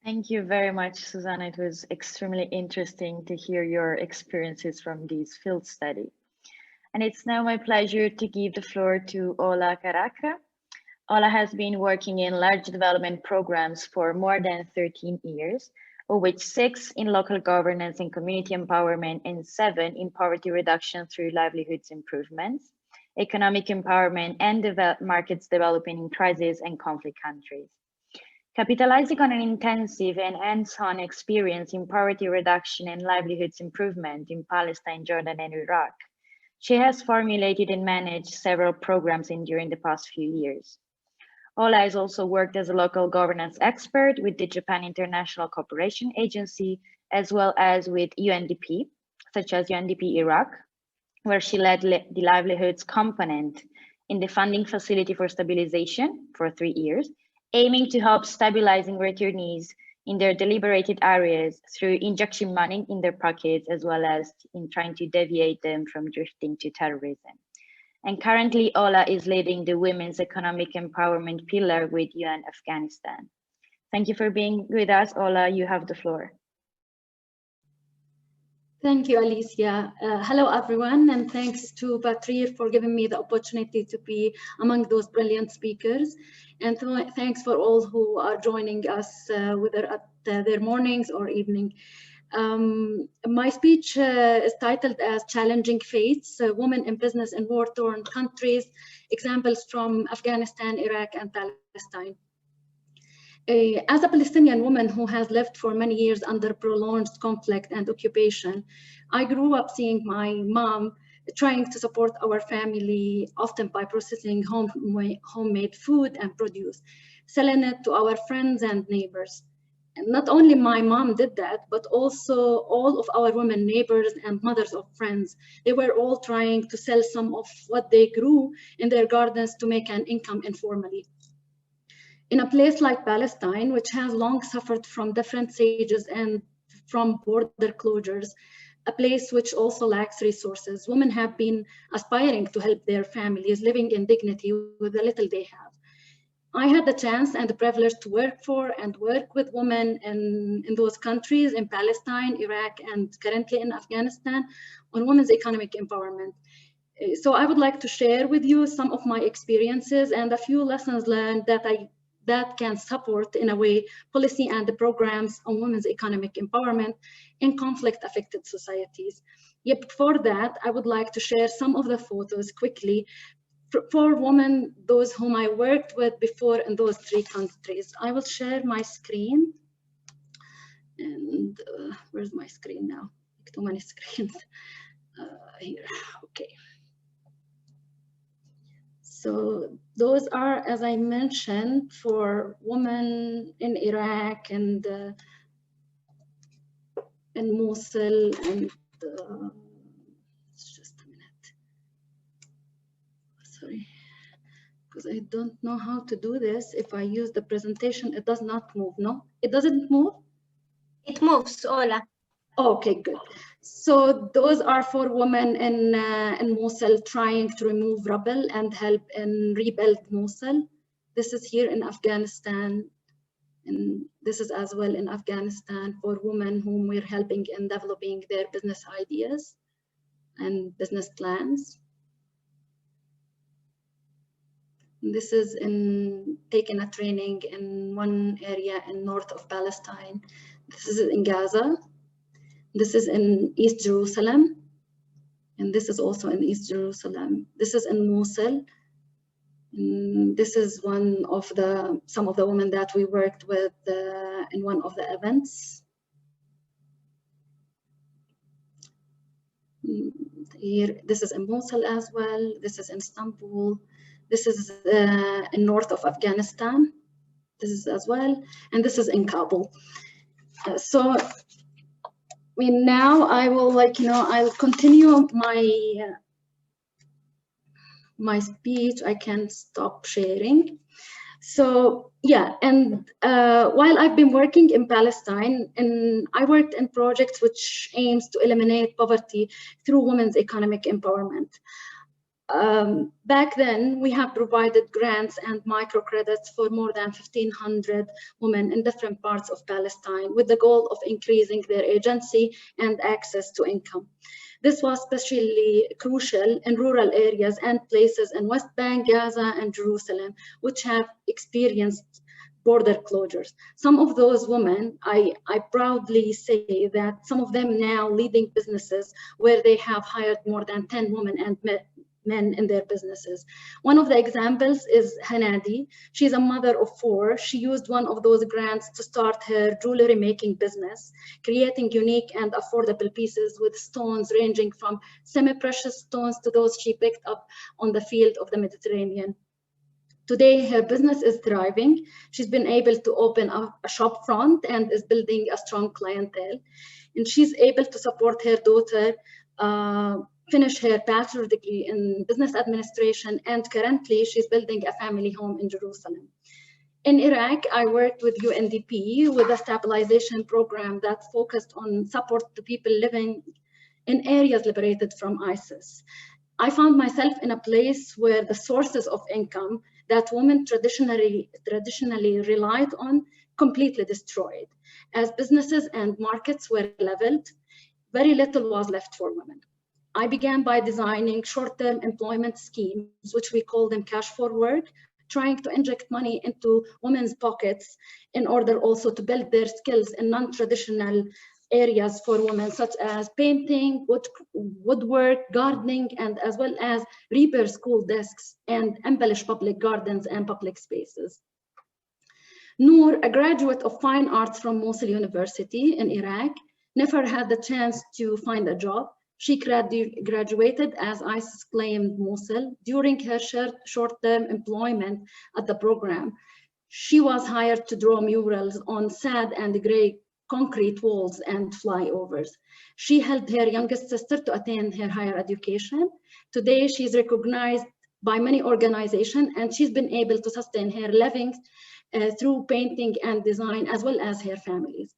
Thank you very much, Susana. It was extremely interesting to hear your experiences from this field study. And it's now my pleasure to give the floor to Ola Caraca. Ola has been working in large development programs for more than 13 years, of which 6 in local governance and community empowerment and 7 in poverty reduction through livelihoods improvements, economic empowerment and markets developing in crisis and conflict countries. Capitalizing on an intensive and hands-on experience in poverty reduction and livelihoods improvement in Palestine, Jordan, and Iraq, she has formulated and managed several programs during the past few years. Ola has also worked as a local governance expert with the Japan International Cooperation Agency, as well as with UNDP, such as UNDP Iraq, where she led the livelihoods component in the funding facility for stabilization for 3 years, aiming to help stabilizing returnees in their deliberated areas through injection money in their pockets, as well as in trying to deviate them from drifting to terrorism. And currently, Ola is leading the Women's Economic Empowerment pillar with UN Afghanistan. Thank you for being with us, Ola. You have the floor. Thank you, Alicia. Hello, everyone, and thanks to PATRIR for giving me the opportunity to be among those brilliant speakers. And thanks for all who are joining us, whether at their mornings or evening. My speech is titled as Challenging Fates, Women in Business in War-Torn Countries, Examples from Afghanistan, Iraq, and Palestine. As a Palestinian woman who has lived for many years under prolonged conflict and occupation, I grew up seeing my mom trying to support our family, often by processing homemade food and produce, selling it to our friends and neighbors. And not only my mom did that, but also all of our women neighbors and mothers of friends. They were all trying to sell some of what they grew in their gardens to make an income informally. In a place like Palestine, which has long suffered from different sieges and from border closures, a place which also lacks resources, women have been aspiring to help their families, living in dignity with the little they have. I had the chance and the privilege to work for and work with women in those countries, in Palestine, Iraq, and currently in Afghanistan, on women's economic empowerment. So I would like to share with you some of my experiences and a few lessons learned that can support, in a way, policy and the programs on women's economic empowerment in conflict-affected societies. Yet before that, I would like to share some of the photos quickly for women, those whom I worked with before in those 3 countries. I will share my screen. And where's my screen now? Too many screens. Here, okay. So those are, as I mentioned, for women in Iraq and in Mosul and just a minute. Sorry, because I don't know how to do this. If I use the presentation, it does not move. No, it doesn't move. It moves, Ola. Okay, good. So those are for women in Mosul trying to remove rubble and help in rebuild Mosul. This is here in Afghanistan, and this is as well in Afghanistan for women whom we're helping in developing their business ideas and business plans. This is in taking a training in one area in north of Palestine. This is in Gaza. This is in East Jerusalem, and this is also in East Jerusalem. This is in Mosul. And this is some of the women that we worked with in one of the events. Here, this is in Mosul as well. This is in Istanbul. This is in north of Afghanistan. This is as well, and this is in Kabul. So. I mean, now I will, I'll continue my speech. I can stop sharing. So yeah, and while I've been working in Palestine, and I worked in projects which aims to eliminate poverty through women's economic empowerment. Back then, we have provided grants and microcredits for more than 1,500 women in different parts of Palestine with the goal of increasing their agency and access to income. This was especially crucial in rural areas and places in West Bank, Gaza, and Jerusalem, which have experienced border closures. Some of those women, I proudly say that some of them now leading businesses where they have hired more than 10 women and men in their businesses. One of the examples is Hanadi. She's a mother of 4. She used one of those grants to start her jewelry making business, creating unique and affordable pieces with stones ranging from semi-precious stones to those she picked up on the field of the Mediterranean. Today, her business is thriving. She's been able to open a shop front and is building a strong clientele. And she's able to support her daughter finish her bachelor degree in business administration, and currently she's building a family home in Jerusalem. In Iraq, I worked with UNDP with a stabilization program that focused on support to people living in areas liberated from ISIS. I found myself in a place where the sources of income that women traditionally relied on completely destroyed. As businesses and markets were leveled, very little was left for women. I began by designing short-term employment schemes, which we call them cash for work, trying to inject money into women's pockets in order also to build their skills in non-traditional areas for women, such as painting, woodwork, gardening, and as well as repair school desks and embellish public gardens and public spaces. Noor, a graduate of fine arts from Mosul University in Iraq, never had the chance to find a job. She graduated as ISIS claimed Mosul. During her short-term employment at the program, she was hired to draw murals on sad and gray concrete walls and flyovers. She helped her youngest sister to attain her higher education. Today, she's recognized by many organizations, and she's been able to sustain her living through painting and design, as well as her families.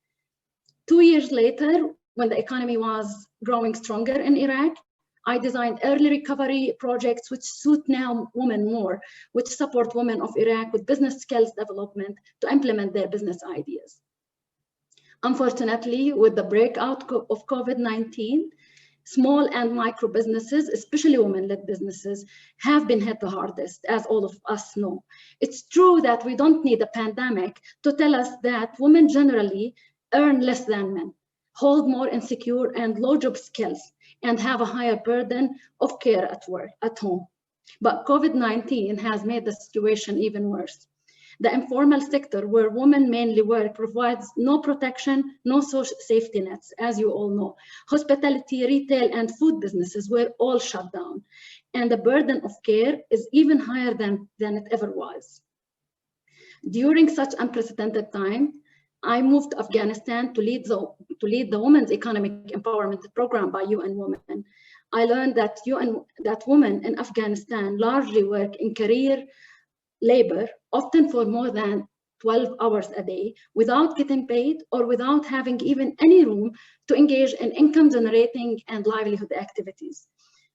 2 years later, when the economy was growing stronger in Iraq, I designed early recovery projects which suit now women more, which support women of Iraq with business skills development to implement their business ideas. Unfortunately, with the breakout of COVID-19, small and micro businesses, especially women-led businesses, have been hit the hardest, as all of us know. It's true that we don't need a pandemic to tell us that women generally earn less than men, hold more insecure and low job skills, and have a higher burden of care at work, at home. But COVID-19 has made the situation even worse. The informal sector, where women mainly work, provides no protection, no social safety nets, as you all know. Hospitality, retail, and food businesses were all shut down. And the burden of care is even higher than it ever was. During such unprecedented time, I moved to Afghanistan to lead the Women's Economic Empowerment Program by UN Women. I learned that women in Afghanistan largely work in career labor, often for more than 12 hours a day, without getting paid or without having even any room to engage in income generating and livelihood activities.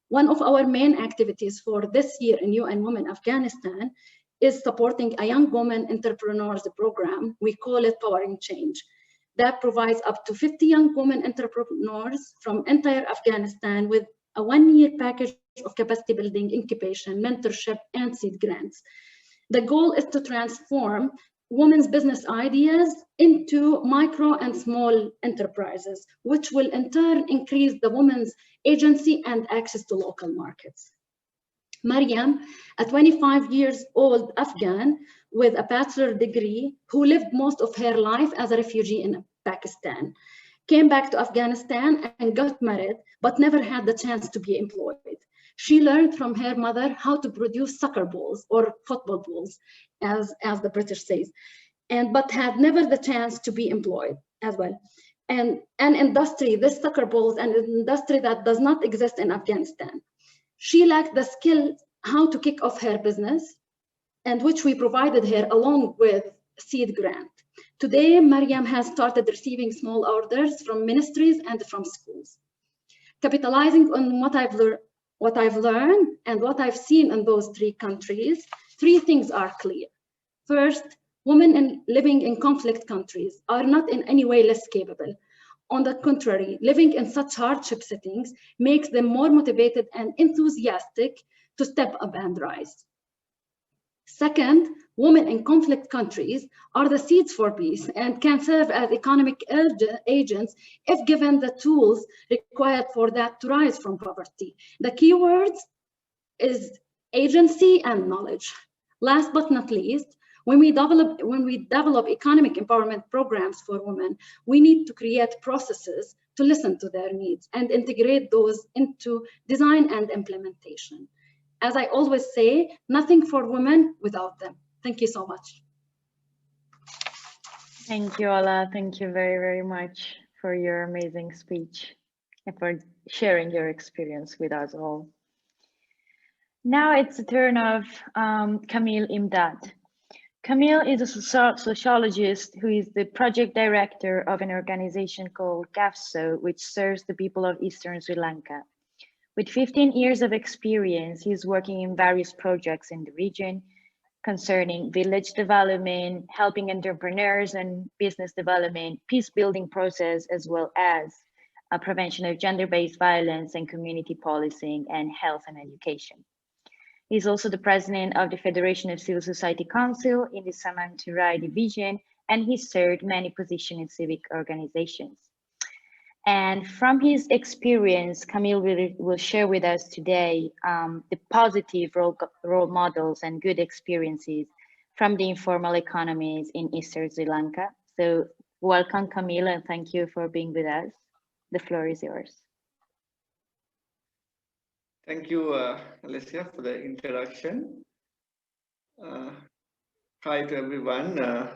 One of our main activities for this year in UN Women Afghanistan is supporting a young woman entrepreneurs program. We call it Powering Change. That provides up to 50 young women entrepreneurs from entire Afghanistan with a 1-year package of capacity building, incubation, mentorship, and seed grants. The goal is to transform women's business ideas into micro and small enterprises, which will in turn increase the woman's agency and access to local markets. Mariam, a 25 years old Afghan with a bachelor degree who lived most of her life as a refugee in Pakistan, came back to Afghanistan and got married, but never had the chance to be employed. She learned from her mother how to produce soccer balls or football balls, as the British says, but had never the chance to be employed as well. And an industry, this soccer balls, an industry that does not exist in Afghanistan. She lacked the skill how to kick off her business, and which we provided her along with seed grant. Today, Mariam has started receiving small orders from ministries and from schools. Capitalizing on what I've what I've learned and what I've seen in those 3 countries, 3 things are clear. First, women living in conflict countries are not in any way less capable. On the contrary, living in such hardship settings makes them more motivated and enthusiastic to step up and rise. Second, women in conflict countries are the seeds for peace and can serve as economic agents if given the tools required for that to rise from poverty. The key words is agency and knowledge. Last but not least, when we develop economic empowerment programs for women, we need to create processes to listen to their needs and integrate those into design and implementation. As I always say, nothing for women without them. Thank you so much. Thank you, Ola. Thank you very, very much for your amazing speech and for sharing your experience with us all. Now it's the turn of Camille Imdad. Camille is a sociologist who is the project director of an organization called GAFSO, which serves the people of Eastern Sri Lanka. With 15 years of experience, he's working in various projects in the region concerning village development, helping entrepreneurs and business development, peace building process, as well as prevention of gender-based violence and community policing and health and education. He's also the president of the Federation of Civil Society Council in the Samanturai division, and he served many positions in civic organizations. And from his experience, Camille will share with us today the positive role models and good experiences from the informal economies in Eastern Sri Lanka. So welcome, Camille, and thank you for being with us. The floor is yours. Thank you, Alessia, for the introduction. Hi to everyone.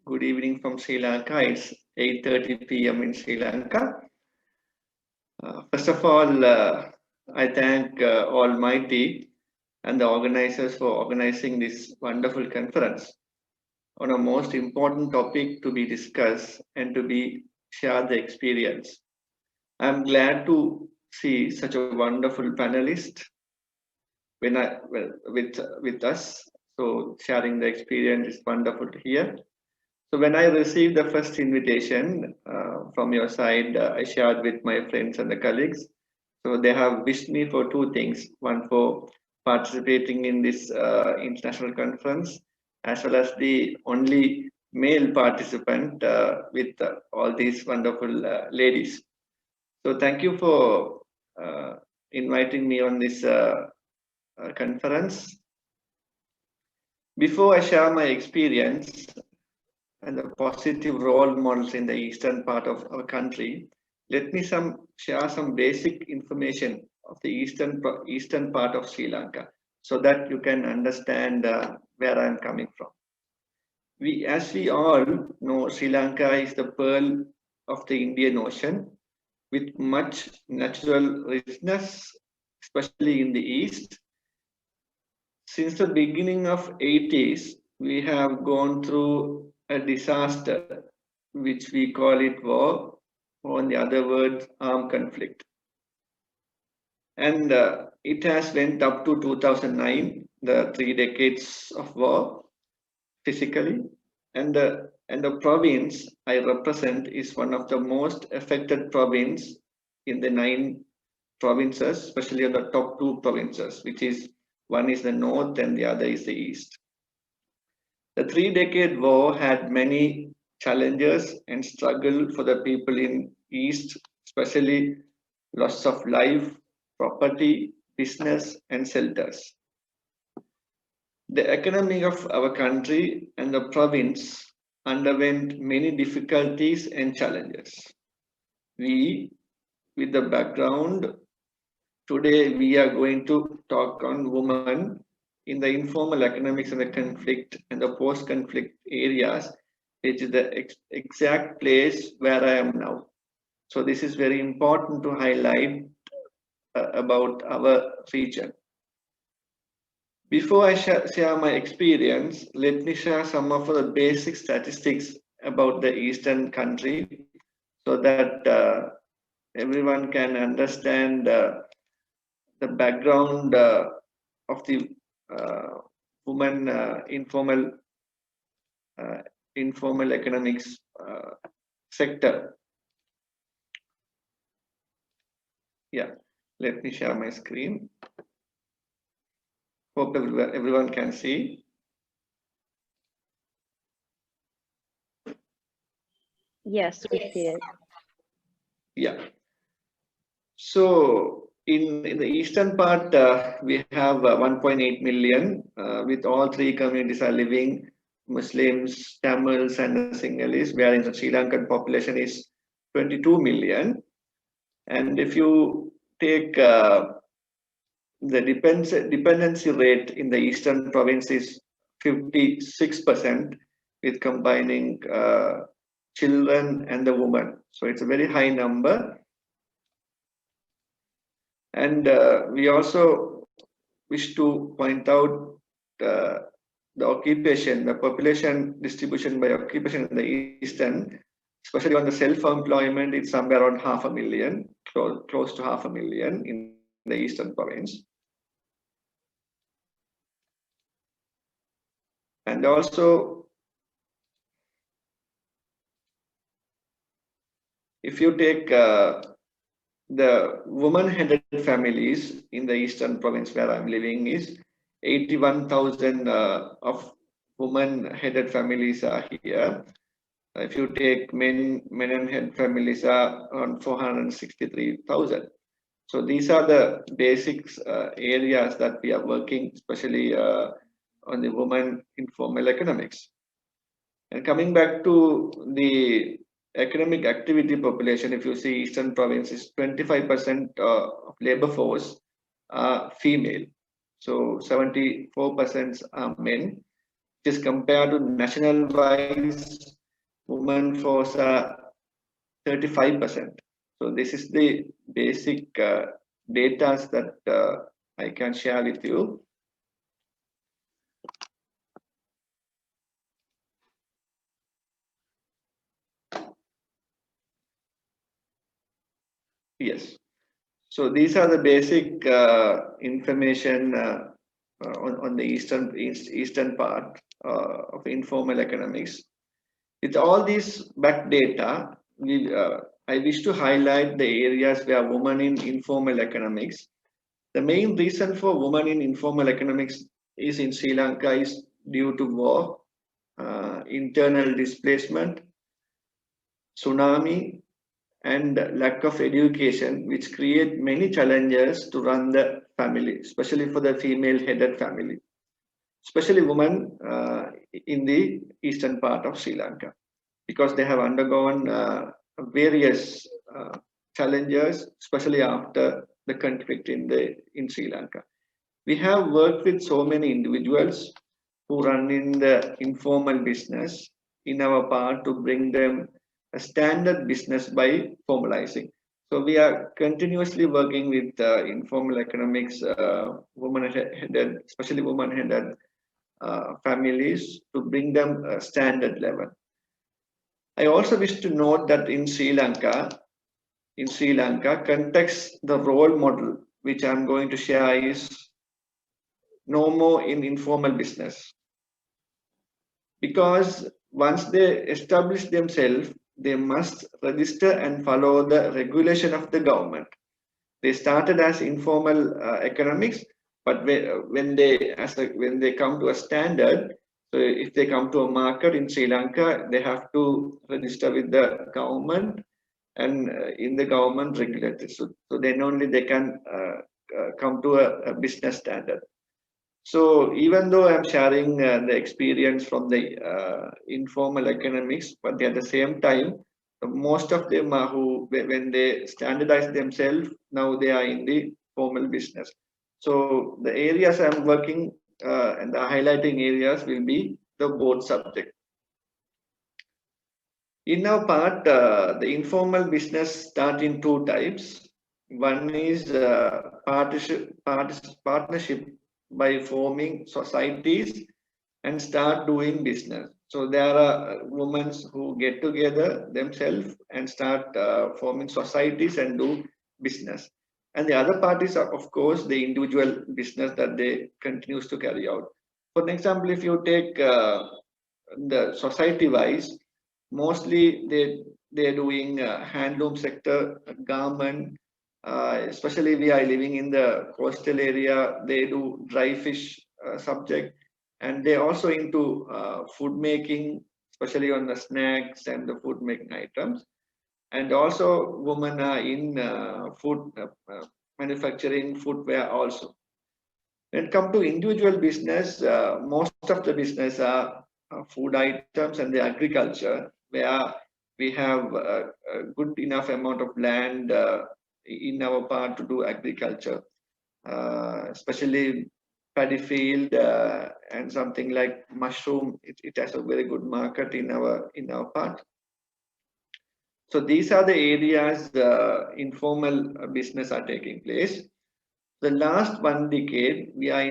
Good evening from Sri Lanka. It's 8:30 p.m. in Sri Lanka. First of all, I thank Almighty and the organizers for organizing this wonderful conference on a most important topic to be discussed and to be shared the experience. I'm glad to see such a wonderful panelist with us. So sharing the experience is wonderful to hear. So when I received the first invitation from your side, I shared with my friends and the colleagues. So they have wished me for 2 things. One, for participating in this international conference, as well as the only male participant with all these wonderful ladies. So thank you for inviting me on this conference. Before I share my experience and the positive role models in the eastern part of our country, let me share some basic information of the eastern part of Sri Lanka, so that you can understand where I am coming from. As we all know, Sri Lanka is the pearl of the Indian Ocean, with much natural richness, especially in the east. Since the beginning of 80s, we have gone through a disaster, which we call it war, or in the other words, armed conflict. And it has went up to 2009, the 3 decades of war, physically. And the province I represent is one of the most affected province in the 9 provinces, especially in the top 2 provinces, which is one is the north and the other is the east. The 3-decade war had many challenges and struggle for the people in east, especially loss of life, property, business, and shelters. The economy of our country and the province underwent many difficulties and challenges. With the background, today we are going to talk on women in the informal economics and the conflict and the post-conflict areas, which is the exact place where I am now. So this is very important to highlight about our region. Before I share my experience, let me share some of the basic statistics about the eastern country, so that everyone can understand the background of the women informal economics sector. Yeah, let me share my screen. Hope everyone can see. Yes, we see it. Yeah. So in the eastern part, we have 1.8 million, with all three communities are living, Muslims, Tamils, and the Sinhalese, whereas the Sri Lankan population is 22 million. And if you take the dependency rate in the eastern province is 56%, with combining children and the women. So it's a very high number. And we also wish to point out the occupation, the population distribution by occupation in the eastern, especially on the self-employment, it's somewhere around 500,000, close to 500,000 in the eastern province. And also, if you take the woman-headed families in the eastern province where I'm living is 81,000 of woman-headed families are here. If you take men and head families are around 463,000. So these are the basics areas that we are working, especially on the women informal economics. And coming back to the economic activity population, if you see eastern province is 25% of labor force are female. So 74% are men. Just compared to national wise, women force are 35%. So this is the basic data that I can share with you. Yes. So these are the basic information on the eastern part of informal economics. With all these back data, I wish to highlight the areas where women in informal economics. The main reason for women in informal economics is in Sri Lanka is due to war, internal displacement, tsunami, and lack of education, which create many challenges to run the family, especially for the female-headed family, especially women in the eastern part of Sri Lanka, because they have undergone various challenges, especially after the conflict in Sri Lanka. We have worked with so many individuals who run in the informal business in our part to bring them a standard business by formalizing. So we are continuously working with informal economics, woman-headed, especially woman-headed families to bring them a standard level. I also wish to note that in Sri Lanka, context the role model which I'm going to share is no more in informal business. Because once they establish themselves, they must register and follow the regulation of the government. They started as informal economics, but when they come to a standard, so if they come to a market in Sri Lanka, they have to register with the government and in the government regulated. So then only they can come to a business standard. So even though I'm sharing the experience from the informal economics, but at the same time, most of them are who, when they standardize themselves, now they are in the formal business. So the areas I'm working and the highlighting areas will be the both subject. In our part, the informal business start in two types. One is partnership by forming societies and start doing business. So there are women who get together themselves and start forming societies and do business. And the other part is, of course, the individual business that they continues to carry out. For example, if you take the society-wise, mostly they're doing handloom sector, garment, especially we are living in the coastal area, they do dry fish subject, and they're also into food making, especially on the snacks and the food making items. And also women are in food manufacturing, footwear also. When it comes to individual business, most of the business are food items and the agriculture, where we have a good enough amount of land in our part to do agriculture, especially paddy field and something like mushroom. It has a very good market in our part. So these are the areas informal business are taking place. The last 1 decade, we are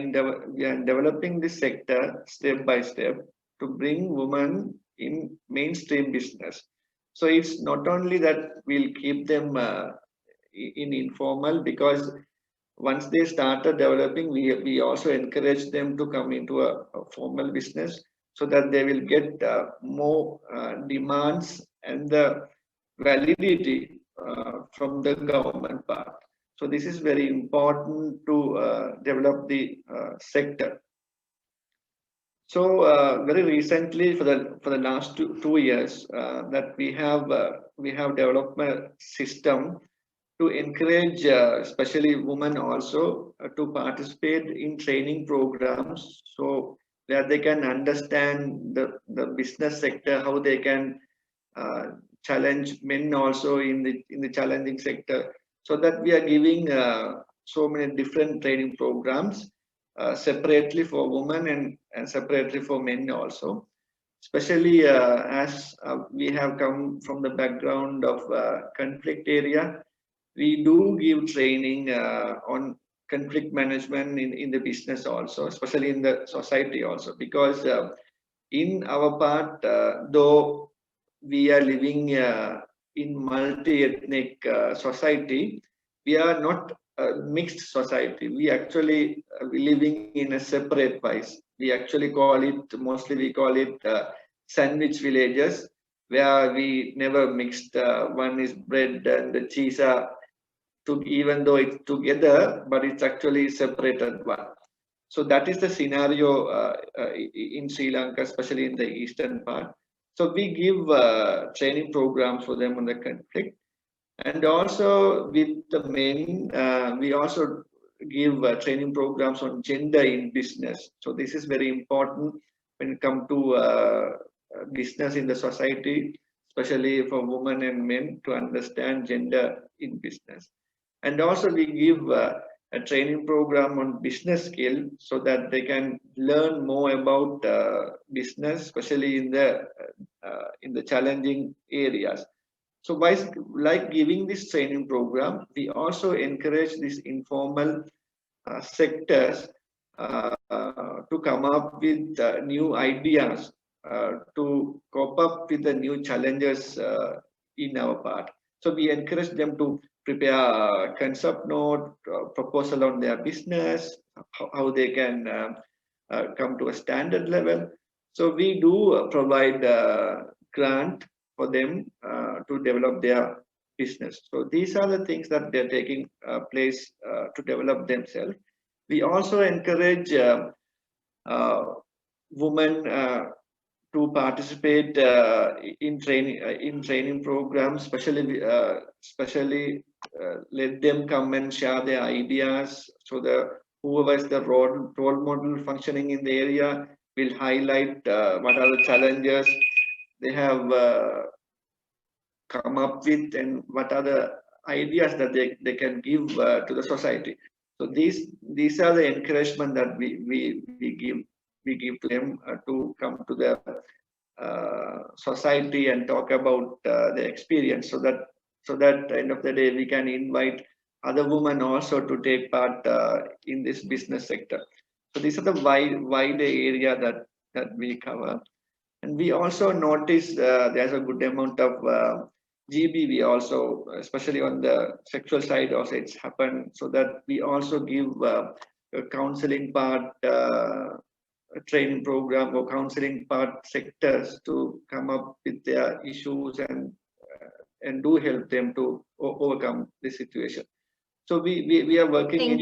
developing this sector step by step to bring women in mainstream business. So it's not only that we'll keep them in informal, because once they started developing, we also encourage them to come into a formal business, so that they will get more demands and the validity from the government part. So this is very important to develop the sector. So very recently, for the last two years, that we have developed a system to encourage, especially women also, to participate in training programs, so that they can understand the business sector, how they can challenge men also in the challenging sector. So that we are giving so many different training programs separately for women and separately for men also. Especially as we have come from the background of conflict area, we do give training on conflict management in the business also, especially in the society also, because in our part, though we are living in multi-ethnic society, we are not a mixed society. We actually living in a separate wise. We actually call it, mostly we call it sandwich villages, where we never mixed. One is bread and the cheese are even though it's together, but it's actually separated one. So that is the scenario in Sri Lanka, especially in the eastern part. So we give training programs for them on the conflict. And also with the men, we also give training programs on gender in business. So this is very important when it comes to business in the society, especially for women and men to understand gender in business. And also we give a training program on business skill, so that they can learn more about business, especially in the challenging areas. So by like giving this training program, we also encourage these informal sectors to come up with new ideas to cope up with the new challenges in our part. So we encourage them to prepare a concept note, proposal on their business, how they can come to a standard level. So we do provide grant for them to develop their business. So these are the things that they're taking place to develop themselves. We also encourage women to participate in training programs, especially let them come and share their ideas, so that whoever is the role model functioning in the area will highlight what are the challenges they have come up with, and what are the ideas that they can give to the society. So these are the encouragement that we give to them to come to the society and talk about the experience, so that at the end of the day we can invite other women also to take part in this business sector. So these are the wide area that we cover. And we also notice there's a good amount of GB, we also, especially on the sexual side also it's happened, so that we also give a counseling part, a training program or counseling part sectors to come up with their issues and do help them to overcome the situation. So we are working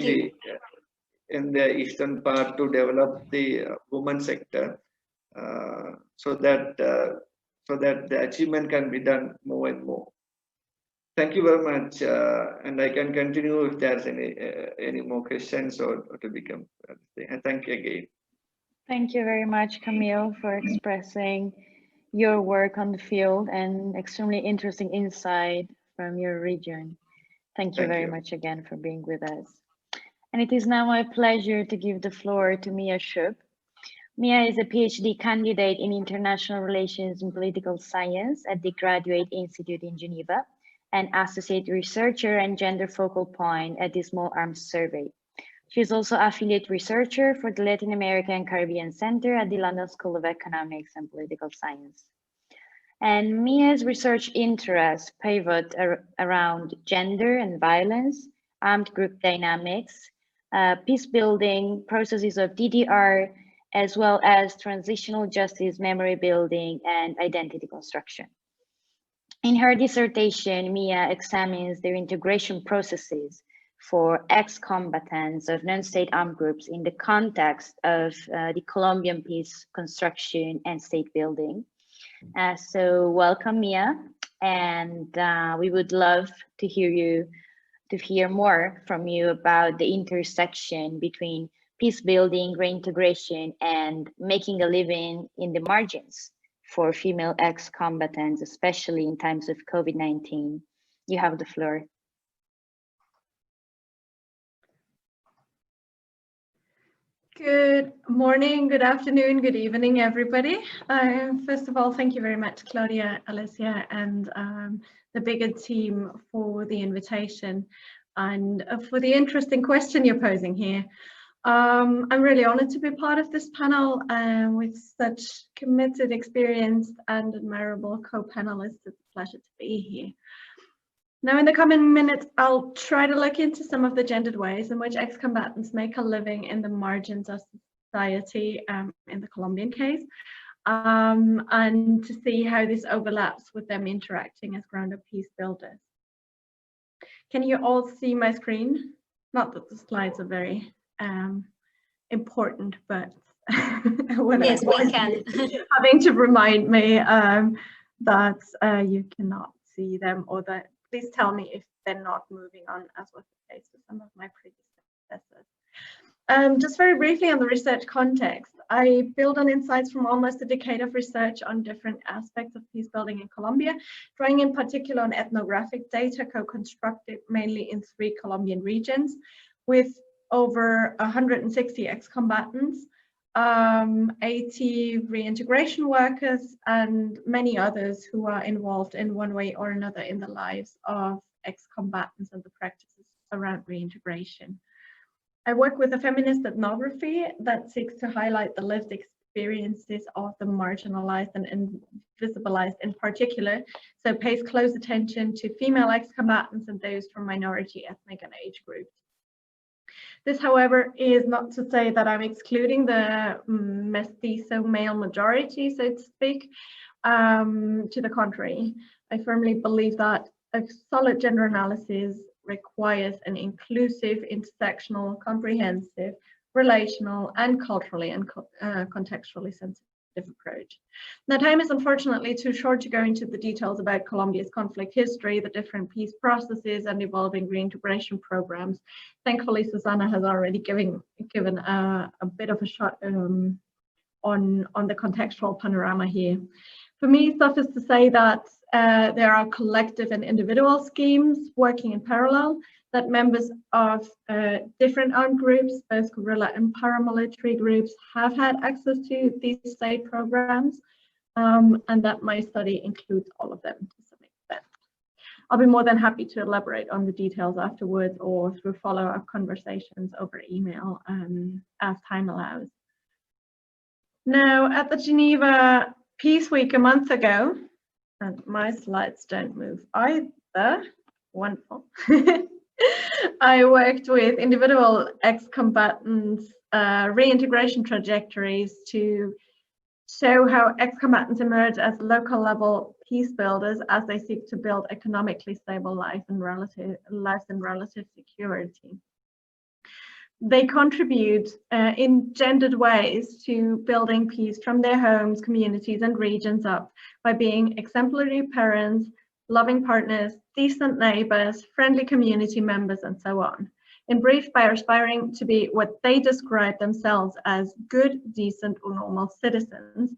in the eastern part to develop the women sector, so that the achievement can be done more and more. Thank you very much, and I can continue if there's any more questions or to become. And thank you again. Thank you very much, Camille, for expressing your work on the field and extremely interesting insight from your region. Thank you very much again for being with us. And it is now my pleasure to give the floor to Mia Schupp. Mia is a PhD candidate in International Relations and Political Science at the Graduate Institute in Geneva, and associate researcher and gender focal point at the Small Arms Survey. She is also affiliate researcher for the Latin America and Caribbean Center at the London School of Economics and Political Science. And Mia's research interests pivot around gender and violence, armed group dynamics, peace building, processes of DDR, as well as transitional justice, memory building, and identity construction. In her dissertation, Mia examines the integration processes for ex-combatants of non-state armed groups in the context of the Colombian peace construction and state building. So welcome, Mia, and we would love to hear more from you about the intersection between peace building, reintegration, and making a living in the margins for female ex-combatants, especially in times of COVID-19. You have the floor. Good morning, good afternoon, good evening, everybody. First of all, thank you very much, Claudia, Alicia, and the bigger team for the invitation and for the interesting question you're posing here. I'm really honored to be part of this panel with such committed, experienced, and admirable co-panelists. It's a pleasure to be here. Now, in the coming minutes, I'll try to look into some of the gendered ways in which ex-combatants make a living in the margins of society in the Colombian case, and to see how this overlaps with them interacting as ground-up peace builders. Can you all see my screen? Not that the slides are very important, but yes, we can. Having to remind me that you cannot see them, or that please tell me if they're not moving on, as was the case with some of my predecessors. Just very briefly on the research context, I build on insights from almost a decade of research on different aspects of peace building in Colombia, drawing in particular on ethnographic data co-constructed mainly in 3 Colombian regions, with over 160 ex-combatants, 80 reintegration workers, and many others who are involved in one way or another in the lives of ex-combatants and the practices around reintegration. I work with a feminist ethnography that seeks to highlight the lived experiences of the marginalized and invisibilized in particular, so pays close attention to female ex-combatants and those from minority ethnic and age groups. This, however, is not to say that I'm excluding the mestizo male majority, so to speak. To the contrary, I firmly believe that a solid gender analysis requires an inclusive, intersectional, comprehensive, relational, and culturally and contextually sensitive approach. Now, time is unfortunately too short to go into the details about Colombia's conflict history, the different peace processes, and evolving reintegration programs. Thankfully, Susanna has already given a bit of a shot on the contextual panorama here. For me, suffice to say that there are collective and individual schemes working in parallel, that members of different armed groups, both guerrilla and paramilitary groups, have had access to these state programs, and that my study includes all of them to some extent. I'll be more than happy to elaborate on the details afterwards or through follow-up conversations over email as time allows. Now, at the Geneva Peace Week a month ago, And my slides don't move either. Wonderful. I worked with individual ex-combatants' reintegration trajectories to show how ex-combatants emerge as local level peace builders as they seek to build economically stable lives in relative security. They contribute in gendered ways to building peace from their homes, communities, and regions up by being exemplary parents, loving partners, decent neighbors, friendly community members, and so on. In brief, by aspiring to be what they describe themselves as good, decent, or normal citizens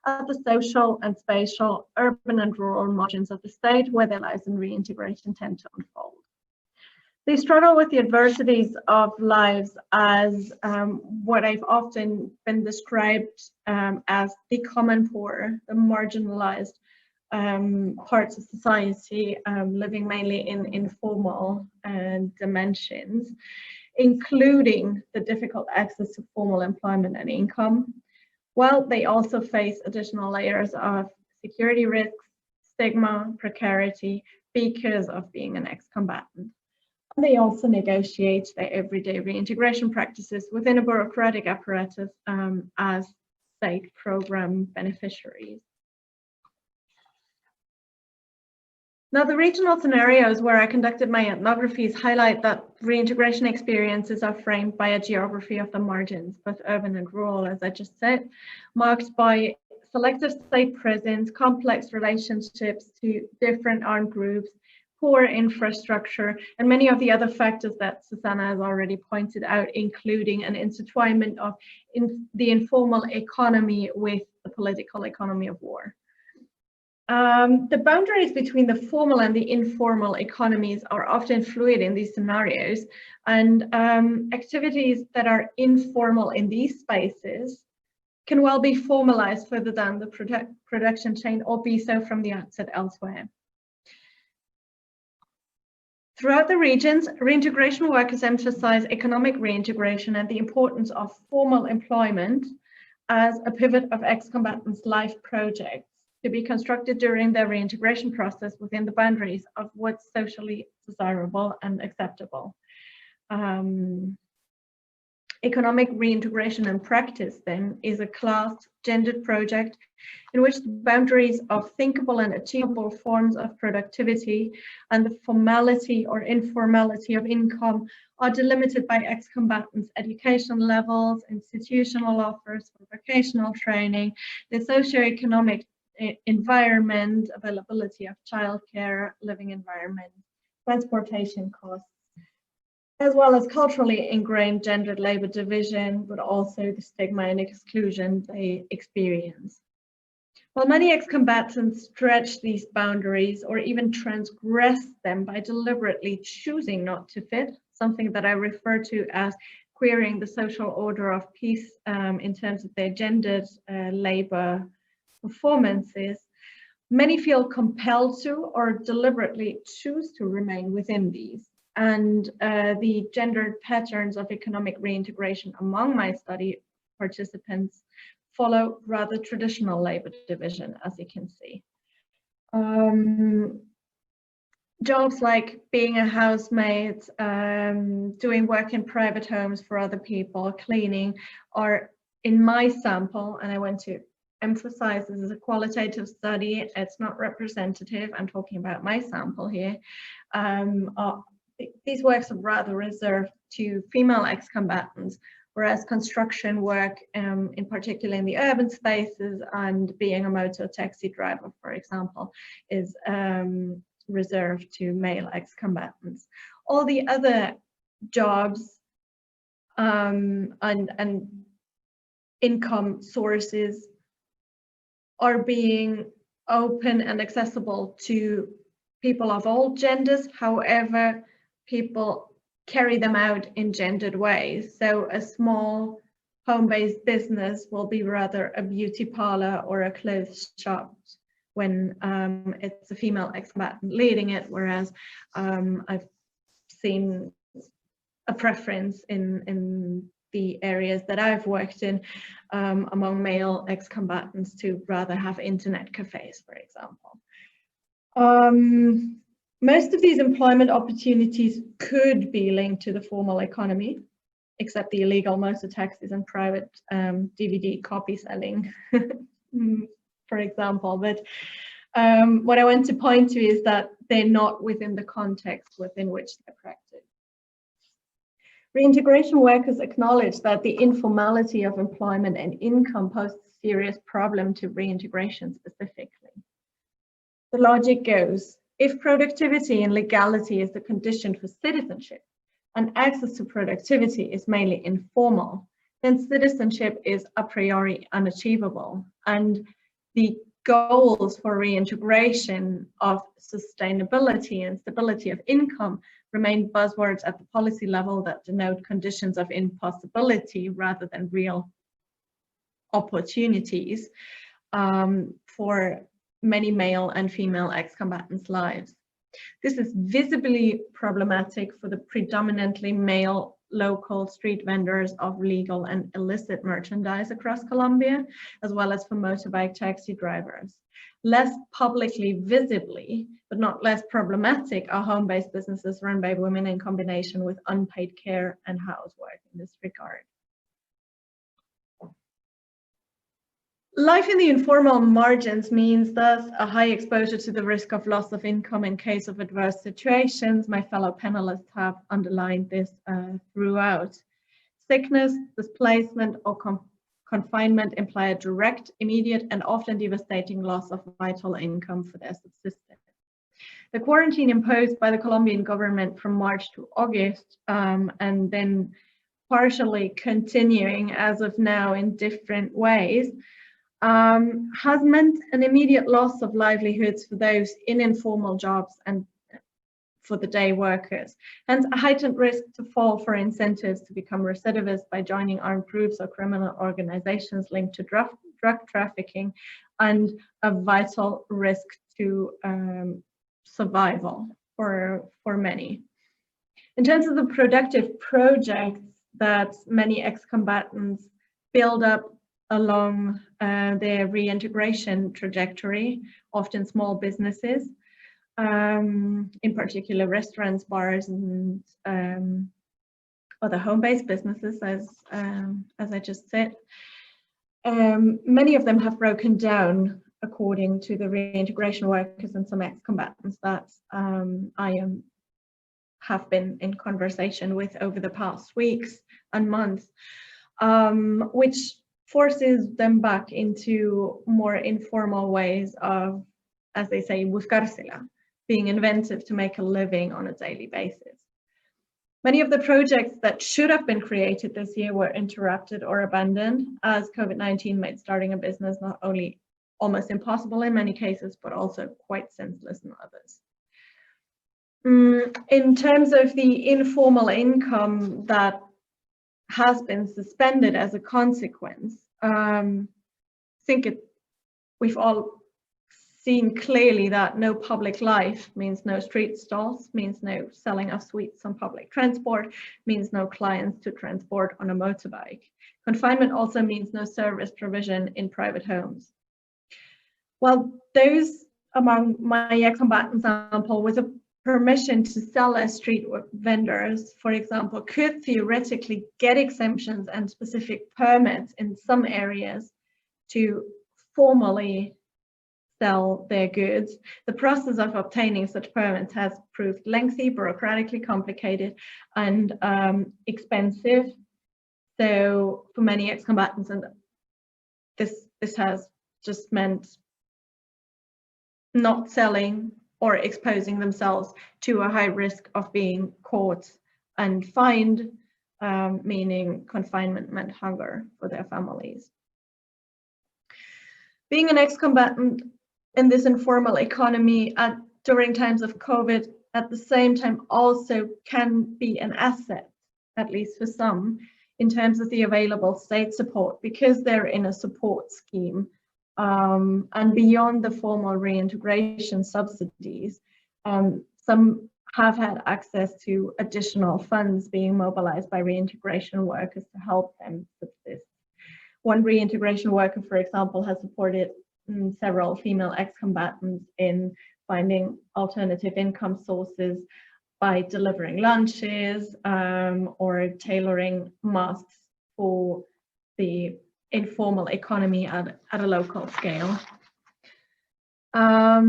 at the social and spatial, urban and rural margins of the state where their lives and reintegration tend to unfold. They struggle with the adversities of lives as what I've often been described as the common poor, the marginalized parts of society, living mainly in informal dimensions, including the difficult access to formal employment and income. While they also face additional layers of security risks, stigma, precarity because of being an ex-combatant. They also negotiate their everyday reintegration practices within a bureaucratic apparatus as state program beneficiaries. Now, the regional scenarios where I conducted my ethnographies highlight that reintegration experiences are framed by a geography of the margins, both urban and rural, as I just said, marked by selective state presence, complex relationships to different armed groups, poor infrastructure, and many of the other factors that Susanna has already pointed out, including an intertwinement of the informal economy with the political economy of war. The boundaries between the formal and the informal economies are often fluid in these scenarios, and activities that are informal in these spaces can well be formalized further down the production chain or be so from the outset elsewhere. Throughout the regions, reintegration workers emphasize economic reintegration and the importance of formal employment as a pivot of ex-combatants' life projects to be constructed during their reintegration process within the boundaries of what's socially desirable and acceptable. Economic reintegration and practice then is a classed, gendered project in which the boundaries of thinkable and achievable forms of productivity and the formality or informality of income are delimited by ex-combatants' education levels, institutional offers for vocational training, the socioeconomic environment, availability of childcare, living environment, transportation costs, as well as culturally ingrained gendered labor division, but also the stigma and exclusion they experience. While many ex-combatants stretch these boundaries or even transgress them by deliberately choosing not to fit, something that I refer to as queering the social order of peace in terms of their gendered labor performances, many feel compelled to or deliberately choose to remain within these. And the gendered patterns of economic reintegration among my study participants follow rather traditional labor division, as you can see. Jobs like being a housemaid, doing work in private homes for other people, cleaning, are in my sample, and I want to emphasize this is a qualitative study, it's not representative, I'm talking about my sample here. These works are rather reserved to female ex-combatants, whereas construction work, in particular in the urban spaces and being a motor taxi driver, for example, is reserved to male ex-combatants. All the other jobs and income sources are being open and accessible to people of all genders. However, people carry them out in gendered ways. So a small home-based business will be rather a beauty parlor or a clothes shop when it's a female ex-combatant leading it, whereas I've seen a preference in the areas that I've worked in among male ex-combatants to rather have internet cafes, for example. Most of these employment opportunities could be linked to the formal economy, except the illegal motor taxis and private DVD copy selling, for example. But what I want to point to is that they're not within the context within which they're practiced. Reintegration workers acknowledge that the informality of employment and income poses a serious problem to reintegration specifically. The logic goes, if productivity and legality is the condition for citizenship, and access to productivity is mainly informal, then citizenship is a priori unachievable. And the goals for reintegration of sustainability and stability of income remain buzzwords at the policy level that denote conditions of impossibility rather than real opportunities for many male and female ex-combatants' lives. This is visibly problematic for the predominantly male local street vendors of legal and illicit merchandise across Colombia, as well as for motorbike taxi drivers. Less publicly visibly, but not less problematic, are home-based businesses run by women in combination with unpaid care and housework in this regard. Life in the informal margins means thus a high exposure to the risk of loss of income in case of adverse situations. My fellow panelists have underlined this throughout. Sickness, displacement, or confinement imply a direct, immediate, and often devastating loss of vital income for their subsistence. The quarantine imposed by the Colombian government from March to August, and then partially continuing as of now in different ways, has meant an immediate loss of livelihoods for those in informal jobs and for the day workers, hence a heightened risk to fall for incentives to become recidivists by joining armed groups or criminal organizations linked to drug trafficking, and a vital risk to survival for many. In terms of the productive projects that many ex-combatants build up along their reintegration trajectory, often small businesses, in particular restaurants, bars, and other home-based businesses, as I just said. Many of them have broken down, according to the reintegration workers and some ex-combatants that have been in conversation with over the past weeks and months, which forces them back into more informal ways of, as they say, buscársela, being inventive to make a living on a daily basis. Many of the projects that should have been created this year were interrupted or abandoned, as COVID-19 made starting a business not only almost impossible in many cases, but also quite senseless in others. In terms of the informal income that has been suspended as a consequence, I think we've all seen clearly that no public life means no street stalls, means no selling of sweets on public transport, means no clients to transport on a motorbike. Confinement also means no service provision in private homes. While those among my ex-combatant sample with a permission to sell as street vendors, for example, could theoretically get exemptions and specific permits in some areas to formally sell their goods, the process of obtaining such permits has proved lengthy, bureaucratically complicated, and expensive. So for many ex-combatants, and this has just meant not selling or exposing themselves to a high risk of being caught and fined, meaning confinement meant hunger for their families. Being an ex-combatant in this informal economy during times of COVID, at the same time also can be an asset, at least for some, in terms of the available state support, because they're in a support scheme. And beyond the formal reintegration subsidies, some have had access to additional funds being mobilized by reintegration workers to help them subsist. One reintegration worker, for example, has supported several female ex-combatants in finding alternative income sources by delivering lunches or tailoring masks for the informal economy at a local scale. I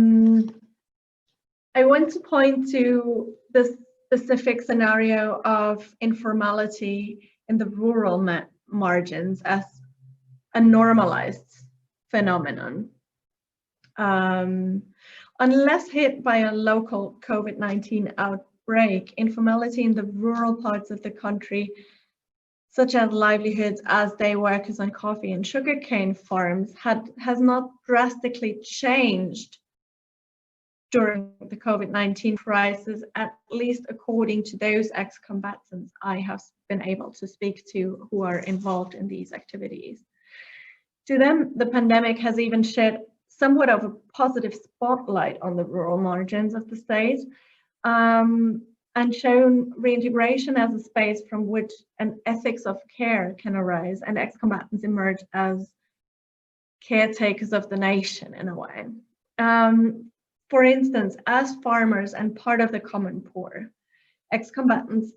want to point to the specific scenario of informality in the rural margins as a normalized phenomenon. Unless hit by a local COVID-19 outbreak, informality in the rural parts of the country, such as livelihoods as day workers on coffee and sugarcane farms, has not drastically changed during the COVID-19 crisis, at least according to those ex-combatants I have been able to speak to who are involved in these activities. To them, the pandemic has even shed somewhat of a positive spotlight on the rural margins of the state, and shown reintegration as a space from which an ethics of care can arise, and ex-combatants emerge as caretakers of the nation in a way. For instance, as farmers and part of the common poor, ex-combatants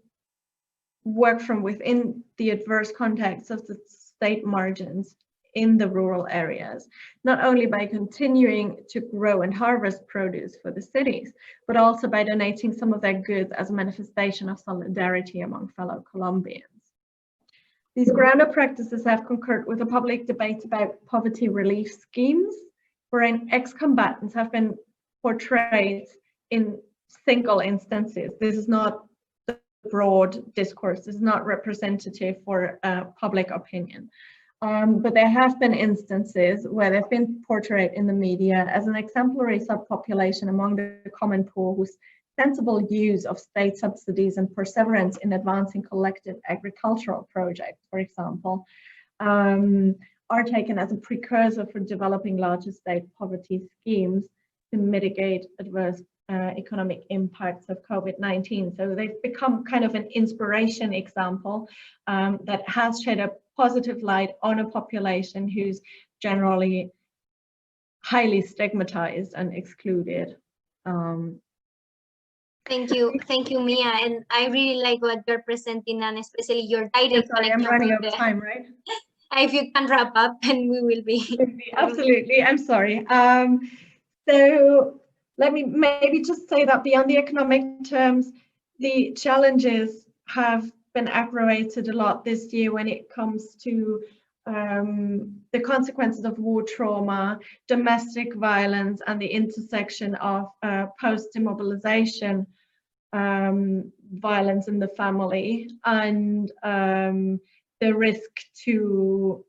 work from within the adverse context of the state margins in the rural areas, not only by continuing to grow and harvest produce for the cities, but also by donating some of their goods as a manifestation of solidarity among fellow Colombians. These ground-up practices have concurred with a public debate about poverty relief schemes, wherein ex-combatants have been portrayed in single instances. This is not the broad discourse, this is not representative for public opinion. But there have been instances where they've been portrayed in the media as an exemplary subpopulation among the common poor whose sensible use of state subsidies and perseverance in advancing collective agricultural projects, for example, are taken as a precursor for developing larger state poverty schemes to mitigate adverse economic impacts of COVID-19. So they've become kind of an inspiration example that has shed a positive light on a population who's generally highly stigmatized and excluded. Thank you, Mia, and I really like what you're presenting, and especially your direct sorry, I'm running out of time, right? If you can wrap up, and we will be. Absolutely, I'm sorry. So let me maybe just say that beyond the economic terms, the challenges have been aggravated a lot this year when it comes to the consequences of war trauma, domestic violence, and the intersection of post-demobilization violence in the family, and the risk to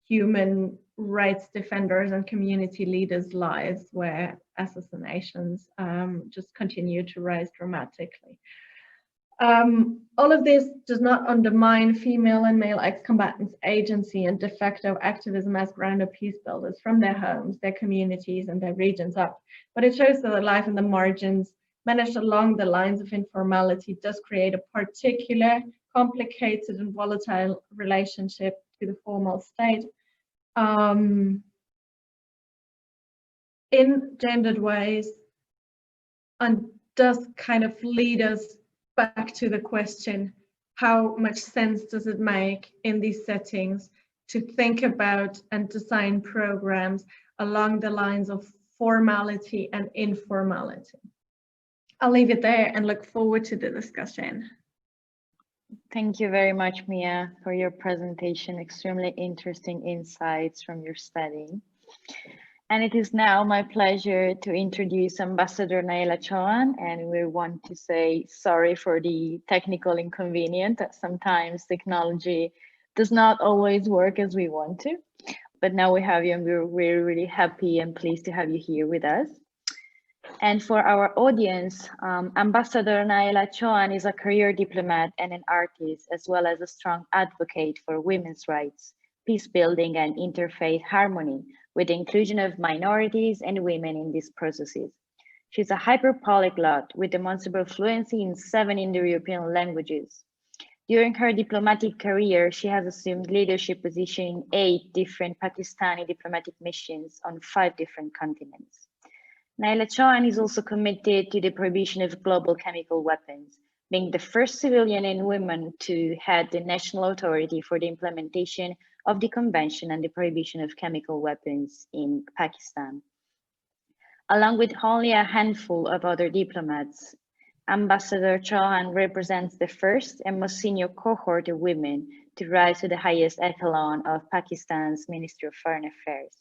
human rights defenders and community leaders' lives, where assassinations just continue to rise dramatically. All of this does not undermine female and male ex-combatants' agency and de facto activism as ground-up peace builders from their homes, their communities, and their regions up, but it shows that the life in the margins managed along the lines of informality does create a particular, complicated and volatile relationship to the formal state in gendered ways, and does kind of lead us back to the question, how much sense does it make in these settings to think about and design programs along the lines of formality and informality? I'll leave it there and look forward to the discussion. Thank you very much, Mia, for your presentation. Extremely interesting insights from your study. And it is now my pleasure to introduce Ambassador Naila Choan, and we want to say sorry for the technical inconvenience that sometimes technology does not always work as we want to. But now we have you, and we're really happy and pleased to have you here with us. And for our audience, Ambassador Naila Choan is a career diplomat and an artist, as well as a strong advocate for women's rights, peace building, and interfaith harmony, with the inclusion of minorities and women in these processes. She's a hyper-polyglot with demonstrable fluency in 7 Indo-European languages. During her diplomatic career, she has assumed leadership positions in 8 different Pakistani diplomatic missions on 5 different continents. Naila Chauhan is also committed to the prohibition of global chemical weapons, being the first civilian and woman to head the National Authority for the Implementation of the Convention and the Prohibition of Chemical Weapons in Pakistan. Along with only a handful of other diplomats, Ambassador Chauhan represents the first and most senior cohort of women to rise to the highest echelon of Pakistan's Ministry of Foreign Affairs.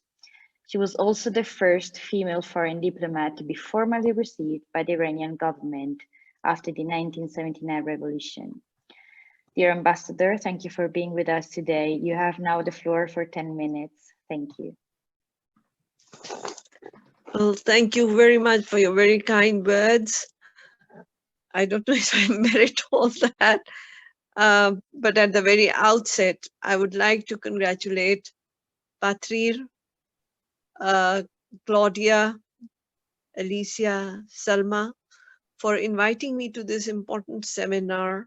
She was also the first female foreign diplomat to be formally received by the Iranian government after the 1979 revolution. Dear Ambassador, thank you for being with us today. You have now the floor for 10 minutes. Thank you. Well, thank you very much for your very kind words. I don't know if I merit all that, but at the very outset, I would like to congratulate PATRIR, Claudia, Alicia, Salma, for inviting me to this important seminar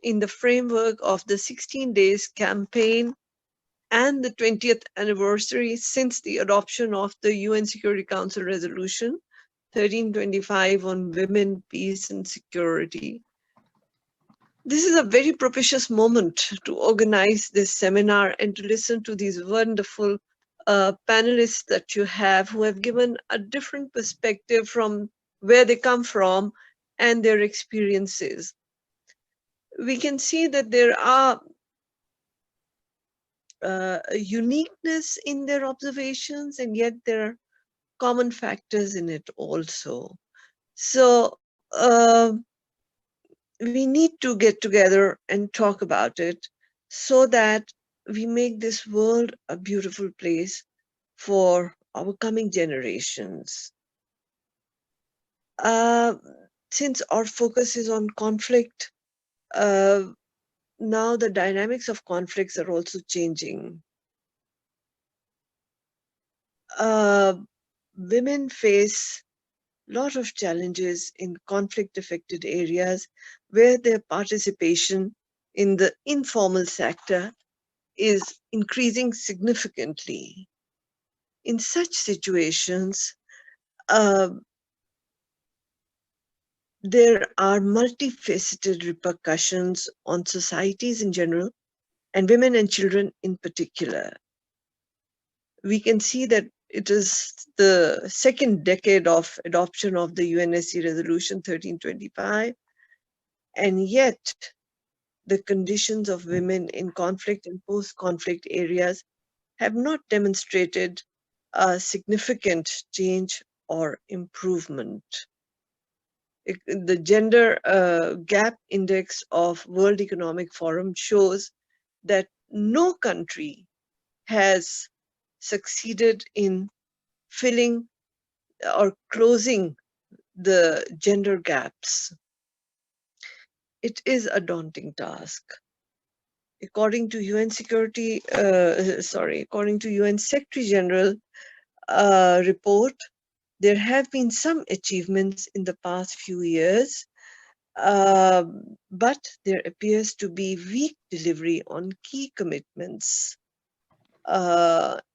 in the framework of the 16 days campaign and the 20th anniversary since the adoption of the UN Security Council Resolution 1325 on women, peace and security. This is a very propitious moment to organize this seminar and to listen to these wonderful panelists that you have who have given a different perspective from where they come from and their experiences. We can see that there are a uniqueness in their observations, and yet there are common factors in it also. So we need to get together and talk about it so that we make this world a beautiful place for our coming generations. Since our focus is on conflict, now the dynamics of conflicts are also changing. Women face a lot of challenges in conflict-affected areas where their participation in the informal sector is increasing significantly. In such situations, there are multifaceted repercussions on societies in general and women and children in particular. We can see that it is the second decade of adoption of the UNSCR Resolution 1325, and yet the conditions of women in conflict and post-conflict areas have not demonstrated a significant change or improvement. The Gender Gap Index of World Economic Forum shows that no country has succeeded in filling or closing the gender gaps. It is a daunting task. According to UN Secretary General report, there have been some achievements in the past few years, but there appears to be weak delivery on key commitments.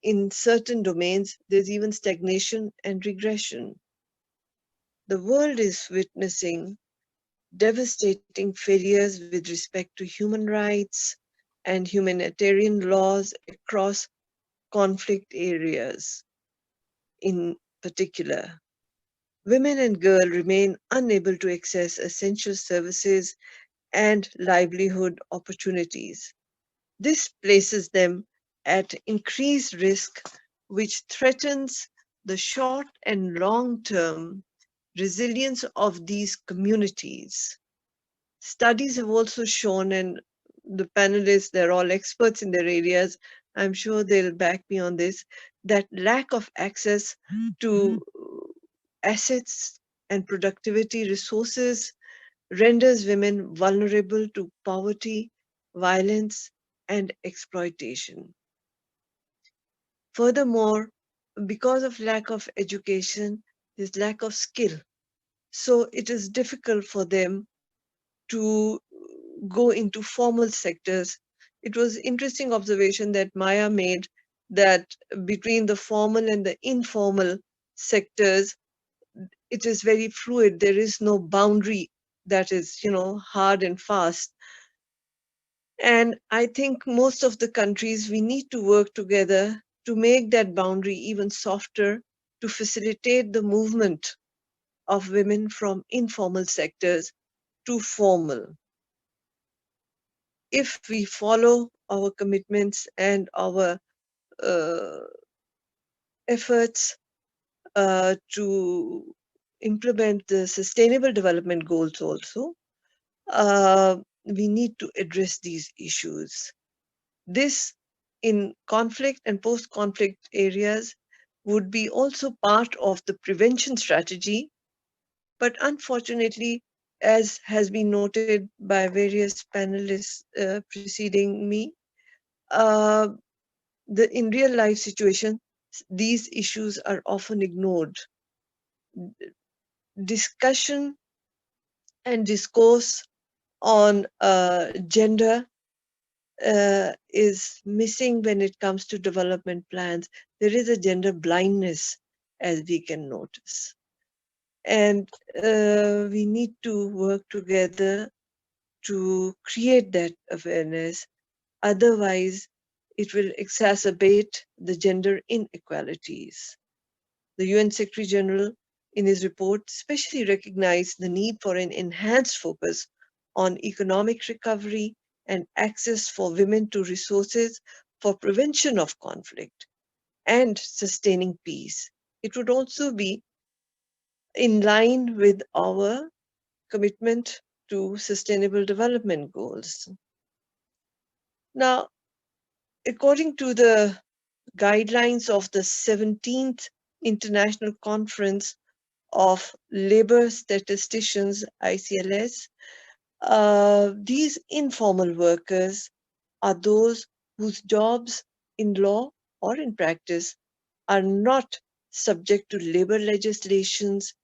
In certain domains, there's even stagnation and regression. The world is witnessing devastating failures with respect to human rights and humanitarian laws across conflict areas. In particular, women and girls remain unable to access essential services and livelihood opportunities. This places them at increased risk, which threatens the short and long-term resilience of these communities. Studies have also shown, and the panelists, they're all experts in their areas, I'm sure they'll back me on this, that lack of access to assets and productivity resources renders women vulnerable to poverty, violence, and exploitation. Furthermore, because of lack of education, there's lack of skill. So it is difficult for them to go into formal sectors. It was interesting observation that Maya made that between the formal and the informal sectors, it is very fluid. There is no boundary that is, hard and fast. And I think most of the countries, we need to work together to make that boundary even softer, to facilitate the movement of women from informal sectors to formal. If we follow our commitments and our efforts to implement the sustainable development goals also, we need to address these issues. This, in conflict and post-conflict areas, would be also part of the prevention strategy. But unfortunately, as has been noted by various panelists preceding me, in real life situation, these issues are often ignored. Discussion and discourse on gender is missing when it comes to development plans. There is a gender blindness, as we can notice. And we need to work together to create that awareness. Otherwise, it will exacerbate the gender inequalities. The UN Secretary General, in his report, especially recognized the need for an enhanced focus on economic recovery and access for women to resources for prevention of conflict and sustaining peace. It would also be in line with our commitment to sustainable development goals. Now, according to the guidelines of the 17th International Conference of Labor Statisticians, ICLS, these informal workers are those whose jobs in law or in practice are not subject to labor legislations,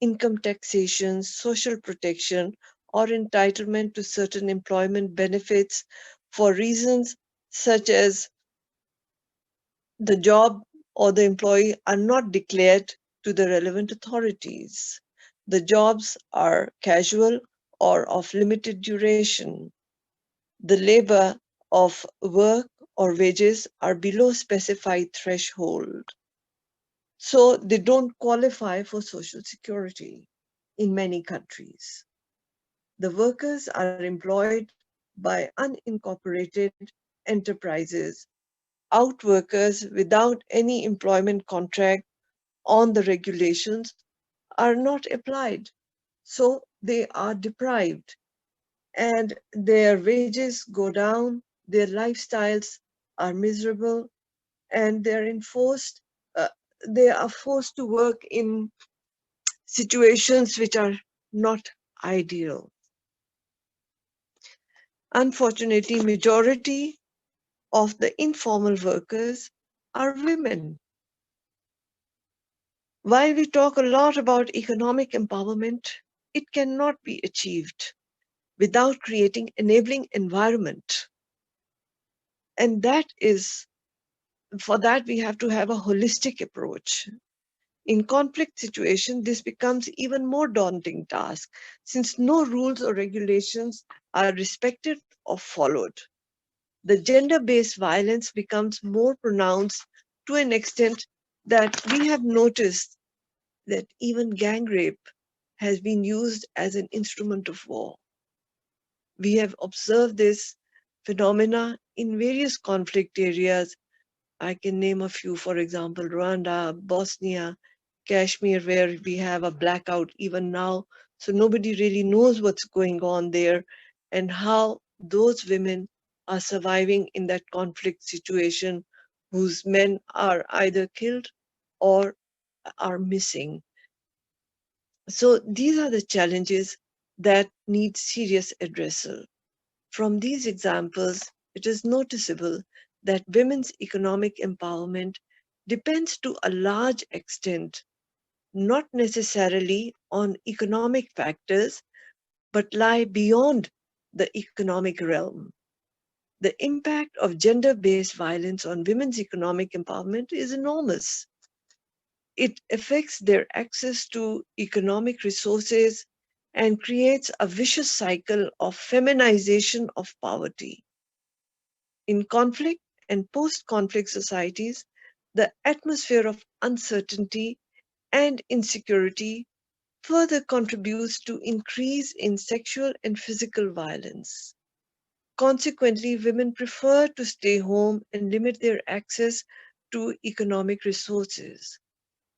income taxation, social protection, or entitlement to certain employment benefits for reasons such as the job or the employee are not declared to the relevant authorities. The jobs are casual or of limited duration. The labor of work or wages are below specified threshold. So they don't qualify for Social Security in many countries. The workers are employed by unincorporated enterprises, outworkers without any employment contract on the regulations are not applied. So they are deprived and their wages go down, their lifestyles are miserable, and they are forced to work in situations which are not ideal. Unfortunately, majority of the informal workers are women. While we talk a lot about economic empowerment, it cannot be achieved without creating enabling environment. And for that we have to have a holistic approach. In conflict situation, this becomes even more daunting task since no rules or regulations are respected or followed. The gender-based violence becomes more pronounced to an extent that we have noticed that even gang rape has been used as an instrument of war. We have observed this phenomena in various conflict areas. I can name a few, for example, Rwanda, Bosnia, Kashmir, where we have a blackout even now. So nobody really knows what's going on there and how those women are surviving in that conflict situation whose men are either killed or are missing. So these are the challenges that need serious addressal. From these examples, it is noticeable that women's economic empowerment depends to a large extent not necessarily on economic factors, but lie beyond the economic realm. The impact of gender-based violence on women's economic empowerment is enormous. it affects their access to economic resources and creates a vicious cycle of feminization of poverty. In conflict and post-conflict societies, the atmosphere of uncertainty and insecurity further contributes to increase in sexual and physical violence. Consequently, women prefer to stay home and limit their access to economic resources.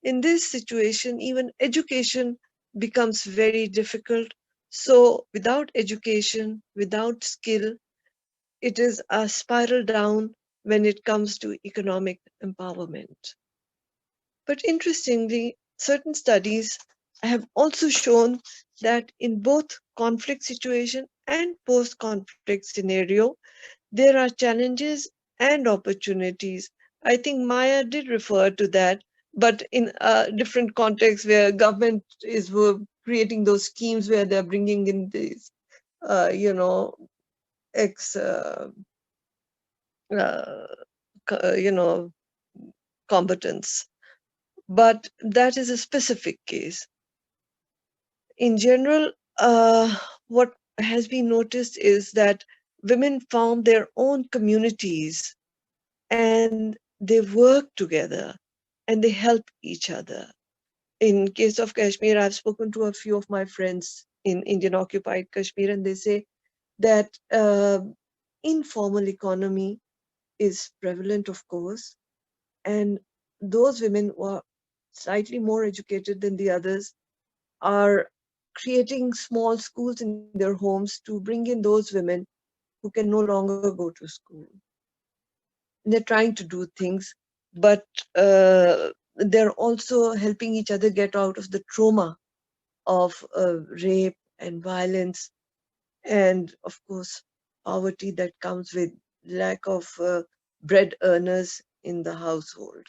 In this situation, even education becomes very difficult. So without education, without skill, it is a spiral down when it comes to economic empowerment. But interestingly, certain studies have also shown that in both conflict situation and post-conflict scenario, there are challenges and opportunities. I think Maya did refer to that, but in a different context where government is creating those schemes where they're bringing in these, you know, ex, uh, you know, combatants. But that is a specific case. In general, what has been noticed is that women found their own communities and they work together and they help each other. In case of Kashmir, I've spoken to a few of my friends in Indian occupied Kashmir, and they say that informal economy is prevalent, of course, and those women who are slightly more educated than the others are creating small schools in their homes to bring in those women who can no longer go to school. They're trying to do things, but they're also helping each other get out of the trauma of rape and violence, and of course, poverty that comes with lack of bread earners in the household.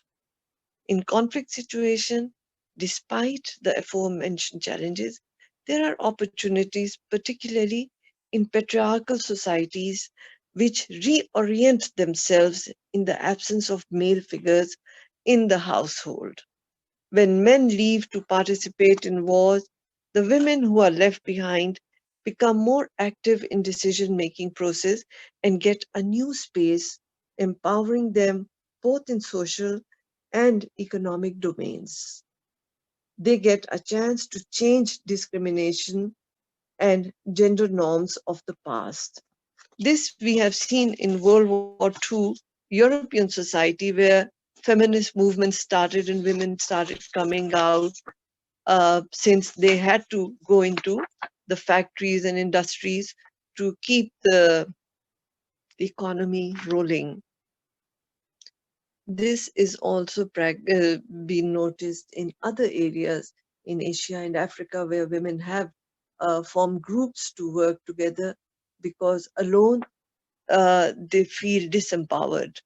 In conflict situation, despite the aforementioned challenges, there are opportunities, particularly in patriarchal societies, which reorient themselves in the absence of male figures in the household. When men leave to participate in wars, the women who are left behind become more active in decision-making process and get a new space, empowering them both in social and economic domains. They get a chance to change discrimination and gender norms of the past. This we have seen in World War II European society, where feminist movements started and women started coming out since they had to go into the factories and industries to keep the economy rolling. This is also been noticed in other areas in Asia and Africa where women have formed groups to work together because alone they feel disempowered.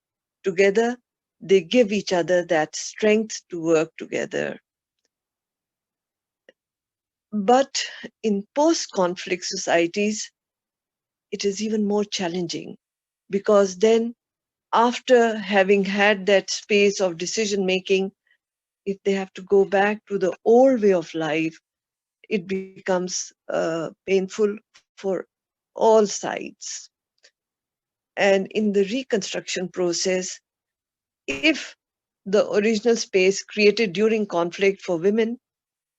Together, they give each other that strength to work together. But in post-conflict societies, it is even more challenging because then after having had that space of decision making, if they have to go back to the old way of life, it becomes painful for all sides. And in the reconstruction process, if the original space created during conflict for women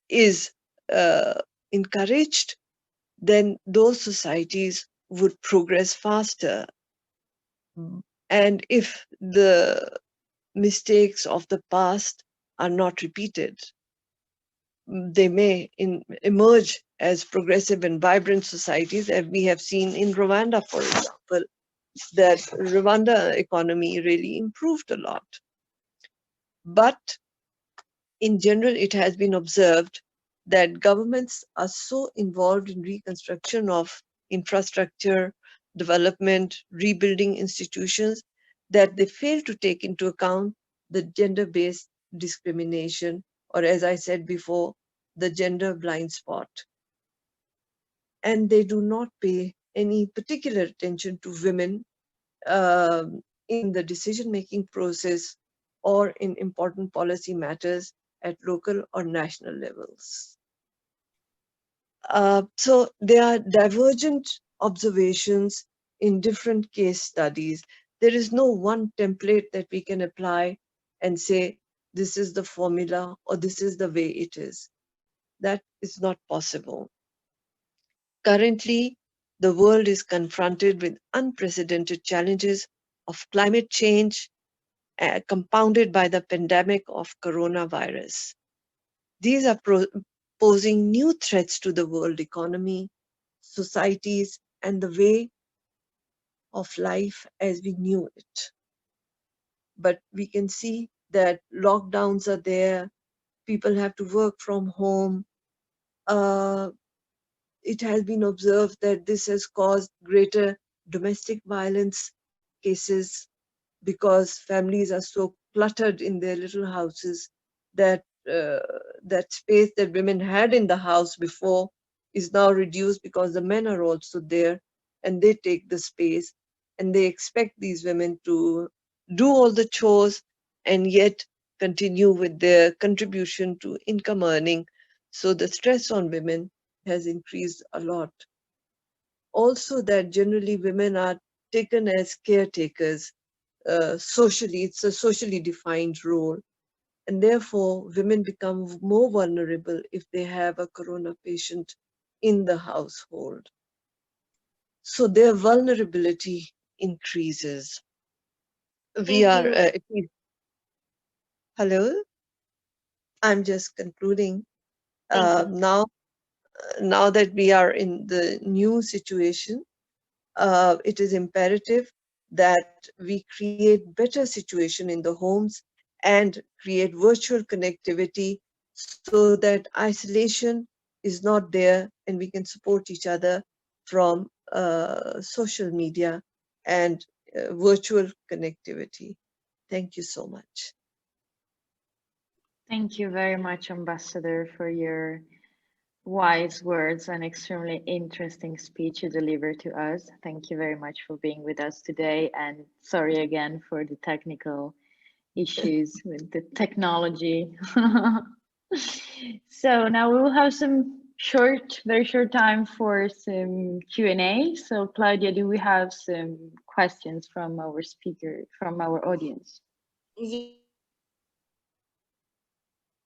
is encouraged, then those societies would progress faster. And if the mistakes of the past are not repeated, they may emerge as progressive and vibrant societies, as we have seen in Rwanda, for example, that Rwanda economy really improved a lot. But in general, it has been observed that governments are so involved in reconstruction of infrastructure, development, rebuilding institutions, that they fail to take into account the gender-based discrimination, or as I said before, the gender blind spot. And they do not pay any particular attention to women in the decision-making process or in important policy matters at local or national levels. So there are divergent observations in different case studies. There is no one template that we can apply and say, this is the formula or this is the way it is. That is not possible. Currently, the world is confronted with unprecedented challenges of climate change, compounded by the pandemic of coronavirus. These are posing new threats to the world economy, societies, and the way of life as we knew it. But we can see that lockdowns are there, people have to work from home. It has been observed that this has caused greater domestic violence cases because families are so cluttered in their little houses that that space that women had in the house before is now reduced because the men are also there and they take the space, and they expect these women to do all the chores and yet continue with their contribution to income earning. So the stress on women has increased a lot. Also, that generally women are taken as caretakers. Socially, it's a socially defined role, and therefore women become more vulnerable if they have a corona patient in the household. So their vulnerability increases. We are, hello, I'm just concluding. Now that we are in the new situation, it is imperative that we create better situation in the homes and create virtual connectivity so that isolation is not there and we can support each other from social media and virtual connectivity. Thank you so much. Thank you very much, Ambassador, for your wise words and extremely interesting speech you delivered to us. Thank you very much for being with us today, and sorry again for the technical issues with the technology. So now we will have some very short time for some Q&A. So Claudia, do we have some questions from our speaker, from our audience?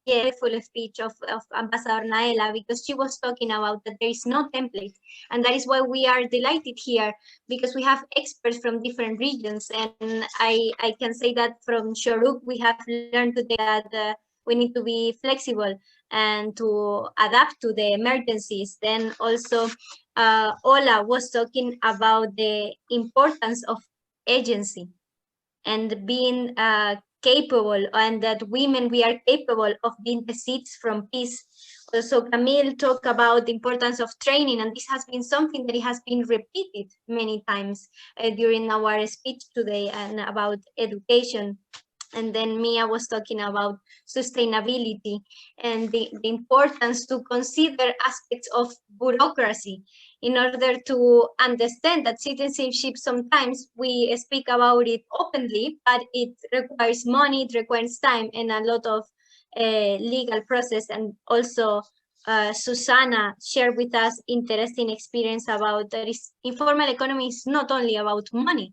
Yeah, full speech of Ambassador Naela, because she was talking about that there is no template, and that is why we are delighted here, because we have experts from different regions, and I can say that from Shoruk we have learned today that we need to be flexible and to adapt to the emergencies. Then also Ola was talking about the importance of agency and being capable, and that women, we are capable of being the seeds from peace. Also, Camille talked about the importance of training, and this has been something that has been repeated many times during our speech today, and about education. And then Mia was talking about sustainability and the importance to consider aspects of bureaucracy in order to understand that citizenship, sometimes we speak about it openly, but it requires money, it requires time and a lot of legal process. And also Susanna shared with us interesting experience about that informal economy is not only about money,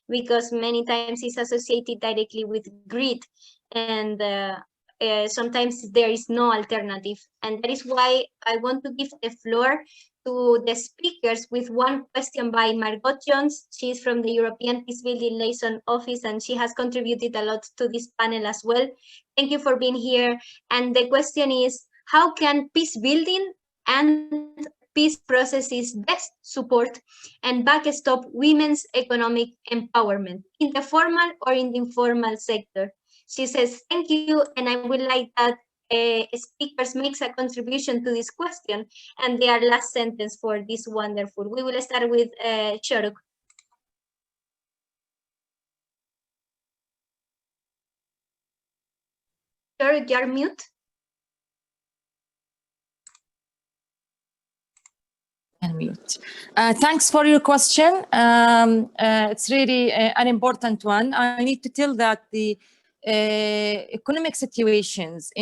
because many times it's associated directly with greed, and sometimes there is no alternative. And that is why I want to give the floor to the speakers with one question by Margot Jones. She's from the European Peacebuilding Liaison Office, and she has contributed a lot to this panel as well. Thank you for being here. And the question is, how can peace building and peace processes best support and backstop women's economic empowerment in the formal or in the informal sector? She says, thank you, and I would like that speakers makes a contribution to this question and their last sentence for this wonderful. We will start with Shoruk. Shoruk, you're mute. Unmute. Thanks for your question. It's really an important one. I need to tell that the economic situations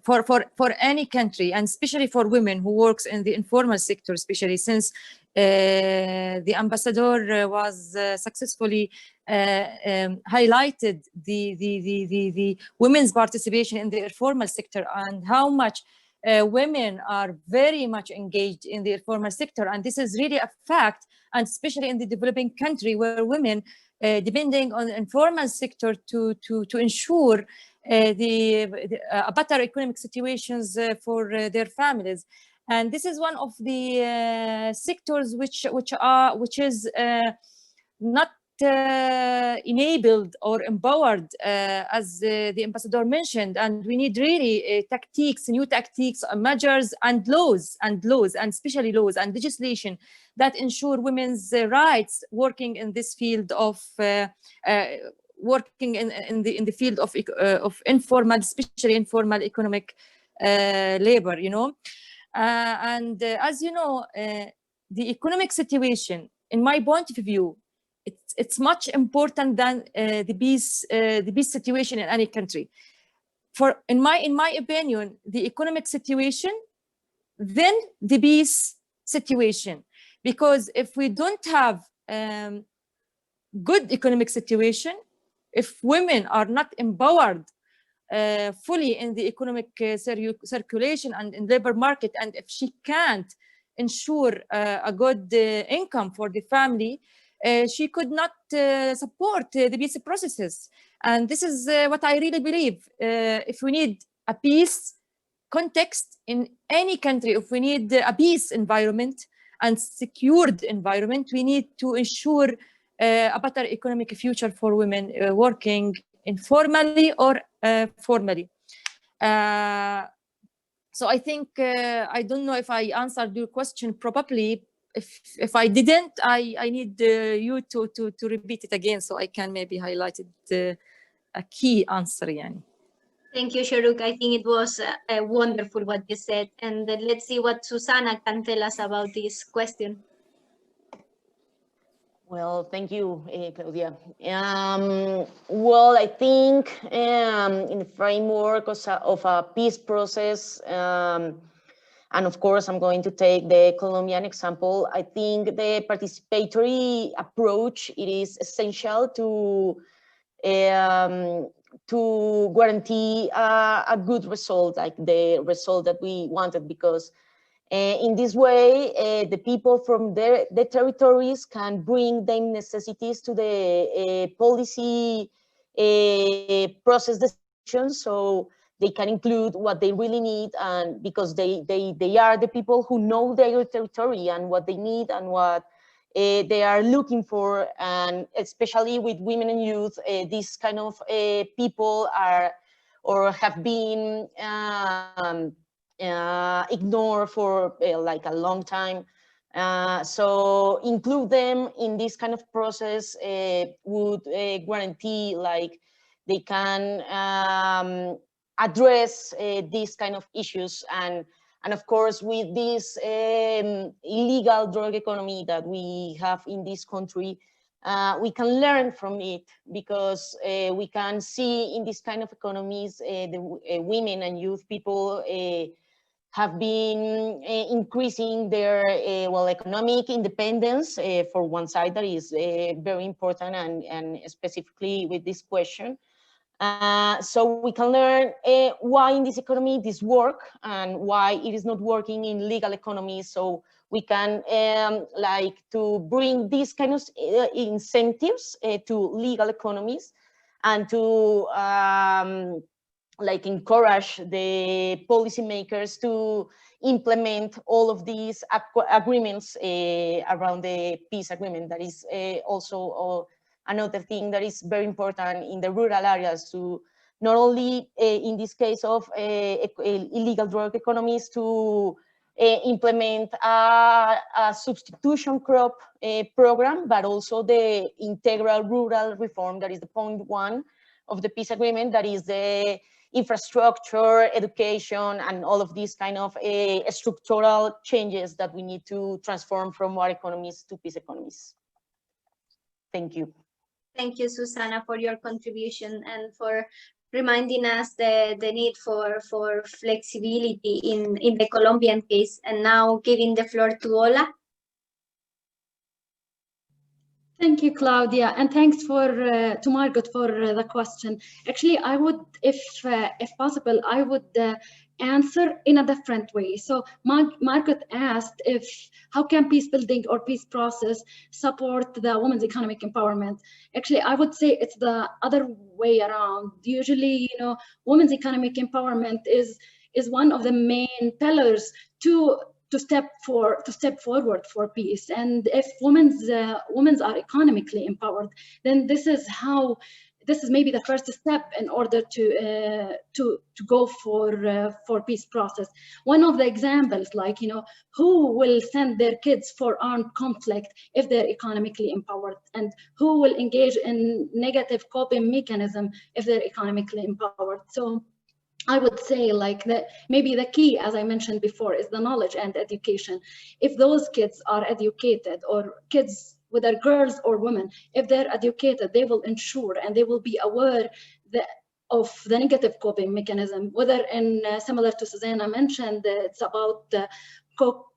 for any country, and especially for women who works in the informal sector, especially since the ambassador was successfully highlighted the women's participation in the informal sector and how much women are very much engaged in the informal sector. And this is really a fact, and especially in the developing country where women depending on the informal sector to ensure better economic situations for their families. And this is one of the sectors which is not enabled or empowered, as the ambassador mentioned. And we need really tactics, new tactics, measures, and laws, and especially laws and legislation that ensure women's rights working in this field of working in the field of informal, especially informal economic labor. You know, and as you know, the economic situation, in my point of view, it's much important than the peace situation in any country. In my opinion, the economic situation, then the peace situation, because if we don't have good economic situation, if women are not empowered fully in the economic circulation and in labor market, and if she can't ensure a good income for the family, she could not support the peace processes. And this is what I really believe. If we need a peace context in any country, if we need a peace environment and secured environment, we need to ensure a better economic future for women working informally or formally. So I think, I don't know if I answered your question properly. If I didn't, I need you to repeat it again so I can maybe highlight it, a key answer. Yani. Thank you, Sharuk. I think it was wonderful what you said. And let's see what Susanna can tell us about this question. Well, thank you, Claudia. Well, I think in the framework of a peace process, and of course, I'm going to take the Colombian example. I think the participatory approach, it is essential to guarantee a good result, like the result that we wanted, because in this way, the people from the territories can bring their necessities to the policy process decisions, so they can include what they really need, and because they are the people who know their territory and what they need and what they are looking for. And especially with women and youth, these kind of people are or have been ignored for like a long time. So include them in this kind of process would guarantee like they can address these kind of issues. And of course, with this illegal drug economy that we have in this country, we can learn from it, because we can see in this kind of economies, the women and youth people have been increasing their well, economic independence for one side. That is very important, and specifically with this question. So we can learn why in this economy this work and why it is not working in legal economies. So we can like to bring these kind of incentives to legal economies, and to like encourage the policymakers to implement all of these agreements around the peace agreement. That is also another thing that is very important in the rural areas, to not only in this case of illegal drug economies, to implement a substitution crop program, but also the integral rural reform. That is the point one of the peace agreement. That is the infrastructure, education, and all of these kind of structural changes that we need to transform from war economies to peace economies. Thank you. Thank you, Susanna, for your contribution and for reminding us the need for flexibility in the Colombian case. And now giving the floor to Ola. Thank you, Claudia, and thanks to Margot for the question. Actually, I would, if possible, I would answer in a different way. So Margot asked how can peace building or peace process support the women's economic empowerment? Actually, I would say it's the other way around. Usually, women's economic empowerment is one of the main pillars to step forward for peace. And if women are economically empowered, then this is maybe the first step in order to go for peace process. One of the examples, like, who will send their kids for armed conflict if they're economically empowered, and who will engage in negative coping mechanism if they're economically empowered. So I would say, like, maybe the key, as I mentioned before, is the knowledge and education. If those kids are educated, or kids, whether girls or women, if they're educated, they will ensure and they will be aware of the negative coping mechanism, whether similar to Susanna mentioned, it's about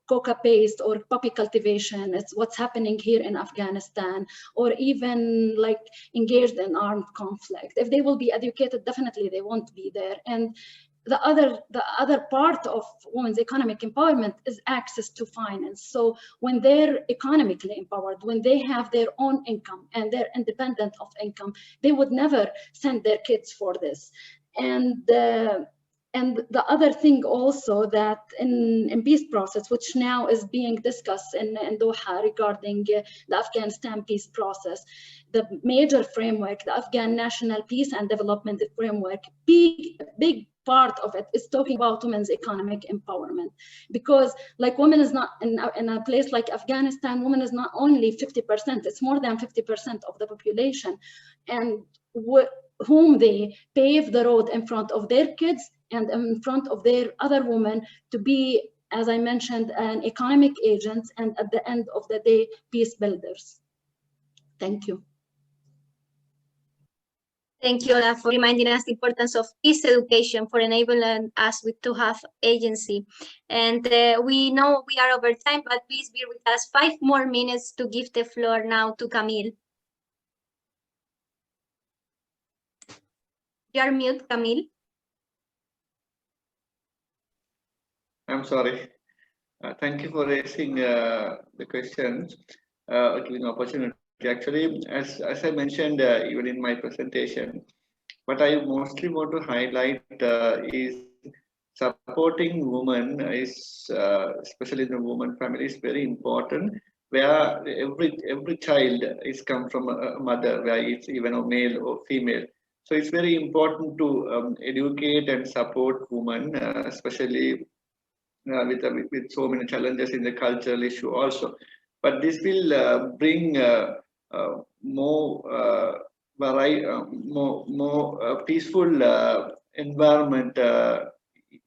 coca-based or puppy cultivation. It's what's happening here in Afghanistan, or even like engaged in armed conflict. If they will be educated, definitely they won't be there. And the other part of women's economic empowerment is access to finance. So when they're economically empowered, when they have their own income and they're independent of income, they would never send their kids for this. And the other thing also, that in peace process, which now is being discussed in Doha regarding the Afghanistan peace process, the major framework, the Afghan National Peace and Development Framework, big part of it is talking about women's economic empowerment. Because like women is not, in a place like Afghanistan, women is not only 50%, it's more than 50% of the population, and whom they pave the road in front of their kids and in front of their other women to be, as I mentioned, an economic agent, and at the end of the day, peace builders. Thank you. Thank you, Ola, for reminding us the importance of peace education, for enabling us to have agency. And we know we are over time, but please bear with us 5 more minutes to give the floor now to Camille. You are mute, Camille. I'm sorry. Thank you for raising the questions, giving opportunity. Actually, as I mentioned even in my presentation, what I mostly want to highlight is supporting women is, especially in the woman family, is very important. Where every child is come from a mother, where it's even a male or female. So it's very important to educate and support women, especially with so many challenges in the cultural issue also. But this will bring more peaceful environment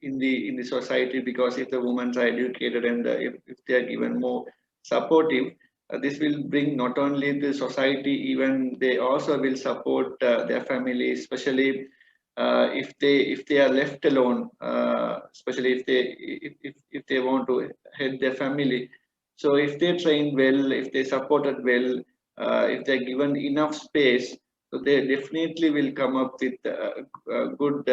in the society, because if the women are educated and if they are given more supportive, this will bring not only the society, even they also will support their family, especially if they are left alone, especially if they want to head their family. So if they train well, if they supported well, if they're given enough space, so they definitely will come up with a good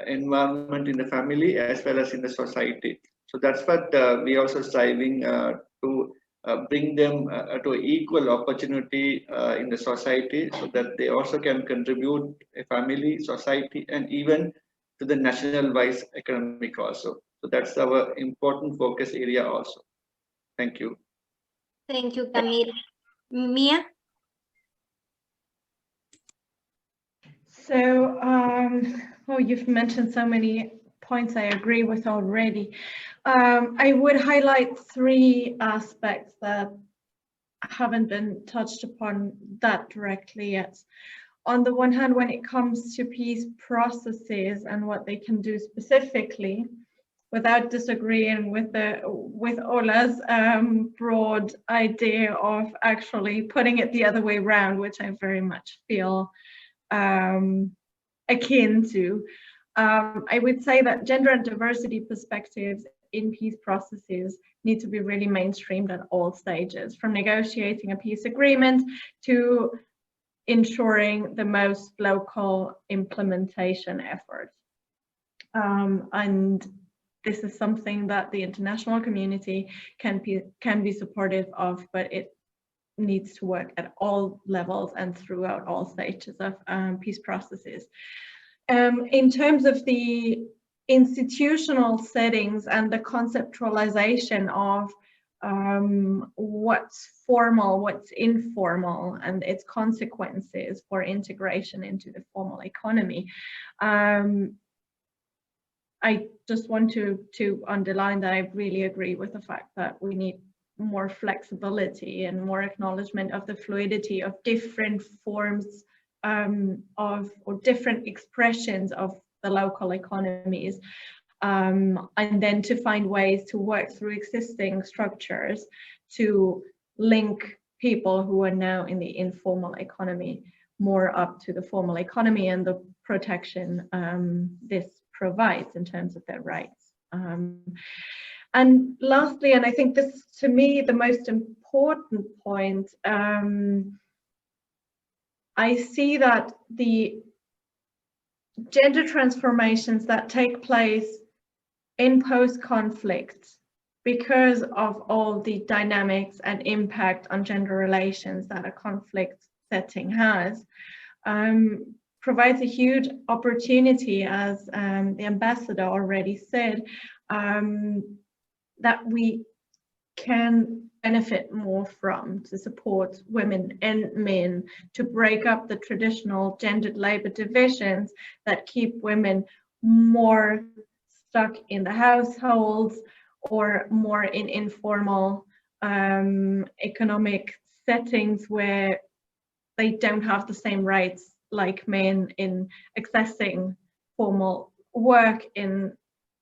environment in the family as well as in the society. So that's what we also striving to bring them to equal opportunity in the society, so that they also can contribute a family, society, and even to the national wise economic also. So that's our important focus area also. Thank you. Thank you, Camille. Mia? So, you've mentioned so many points I agree with already. I would highlight 3 aspects that haven't been touched upon that directly yet. On the one hand, when it comes to peace processes and what they can do specifically, without disagreeing with Ola's broad idea of actually putting it the other way around, which I very much feel akin to. I would say that gender and diversity perspectives in peace processes need to be really mainstreamed at all stages, from negotiating a peace agreement to ensuring the most local implementation efforts. And this is something that the international community can be supportive of, but it needs to work at all levels and throughout all stages of peace processes. In terms of the institutional settings and the conceptualization of what's formal, what's informal, and its consequences for integration into the formal economy, I just want to underline that I really agree with the fact that we need more flexibility and more acknowledgement of the fluidity of different forms or different expressions of the local economies, and then to find ways to work through existing structures to link people who are now in the informal economy more up to the formal economy and the protection this provides in terms of their rights. And lastly, and I think this to me the most important point, I see that the gender transformations that take place in post-conflict, because of all the dynamics and impact on gender relations that a conflict setting has, provides a huge opportunity, as the ambassador already said, that we can benefit more from, to support women and men, to break up the traditional gendered labor divisions that keep women more stuck in the households or more in informal economic settings where they don't have the same rights like men in accessing formal work, in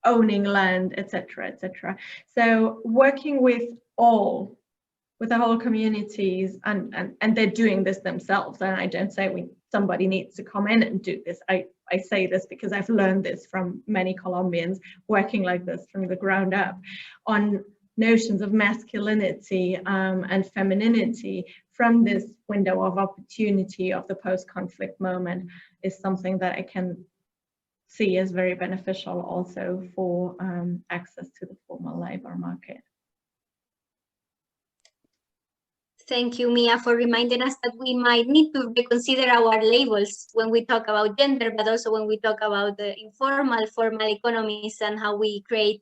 owning land, etc., etc. So working with the whole communities, and they're doing this themselves, and I don't say somebody needs to come in and do this. I say this because I've learned this from many Colombians working like this from the ground up, on notions of masculinity and femininity from this window of opportunity of the post-conflict moment, is something that I can see as very beneficial also for access to the formal labor market. Thank you, Mia, for reminding us that we might need to reconsider our labels when we talk about gender, but also when we talk about the informal, formal economies and how we create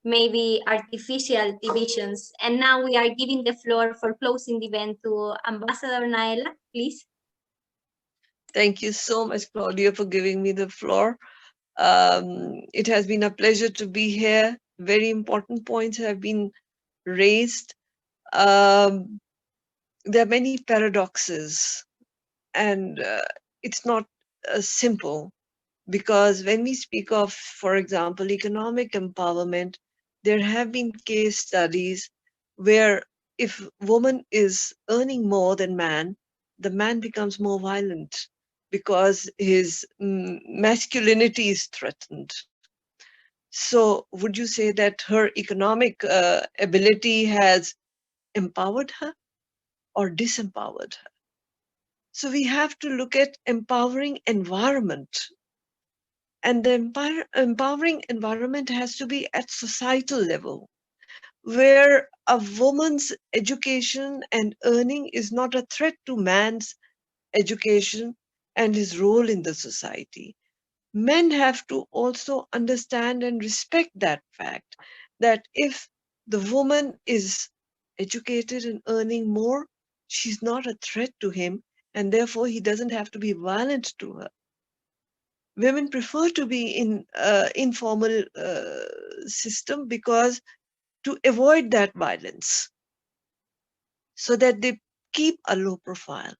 maybe artificial divisions. And now we are giving the floor for closing the event to Ambassador Naela, please. Thank you so much, Claudia, for giving me the floor. It has been a pleasure to be here. Very important points have been raised. There are many paradoxes, and it's not simple, because when we speak of, for example, economic empowerment, there have been case studies where if woman is earning more than man, the man becomes more violent because his masculinity is threatened. So would you say that her economic ability has empowered her or disempowered her? So we have to look at empowering environment. And the empowering environment has to be at societal level, where a woman's education and earning is not a threat to man's education and his role in the society. Men have to also understand and respect that fact, that if the woman is educated and earning more, she's not a threat to him, and therefore he doesn't have to be violent to her. Women prefer to be in informal system because to avoid that violence, so that they keep a low profile.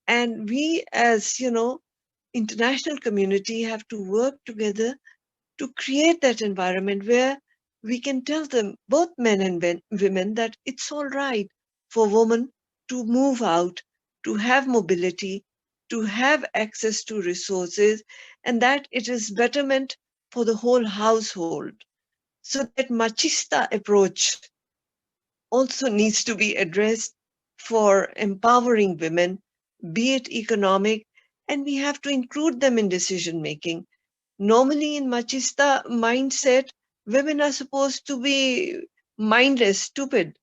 And we, as international community, have to work together to create that environment where we can tell them, both men and women, that it's all right for women to move out, to have mobility, to have access to resources, and that it is betterment for the whole household. So that machista approach also needs to be addressed for empowering women, be it economic, and we have to include them in decision making. Normally in machista mindset, women are supposed to be mindless, stupid.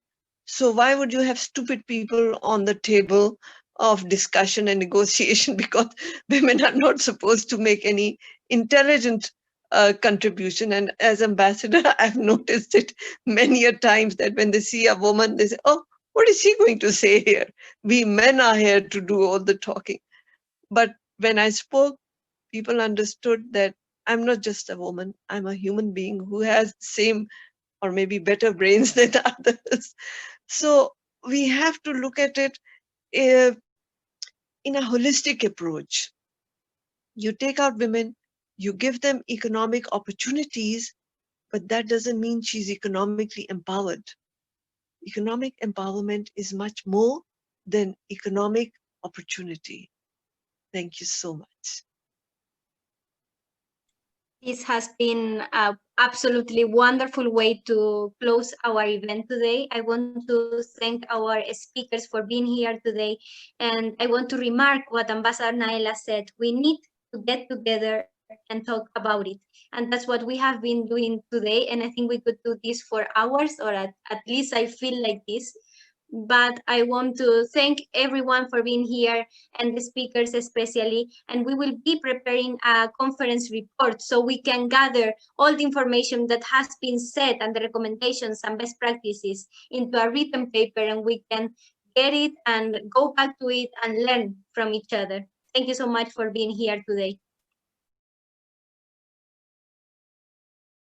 So why would you have stupid people on the table of discussion and negotiation? Because women are not supposed to make any intelligent contribution. And as ambassador, I've noticed it many a times that when they see a woman, they say, oh, what is she going to say here? We men are here to do all the talking. But when I spoke, people understood that I'm not just a woman, I'm a human being who has the same or maybe better brains than others. So we have to look at it in a holistic approach. You take out women, you give them economic opportunities, but that doesn't mean she's economically empowered. Economic empowerment is much more than economic opportunity. Thank you so much. This has been an absolutely wonderful way to close our event today. I want to thank our speakers for being here today. And I want to remark what Ambassador Naila said. We need to get together and talk about it. And that's what we have been doing today. And I think we could do this for hours, or at least I feel like this. But I want to thank everyone for being here, and the speakers especially, and we will be preparing a conference report so we can gather all the information that has been said and the recommendations and best practices into a written paper, and we can get it and go back to it and learn from each other. Thank you so much for being here today.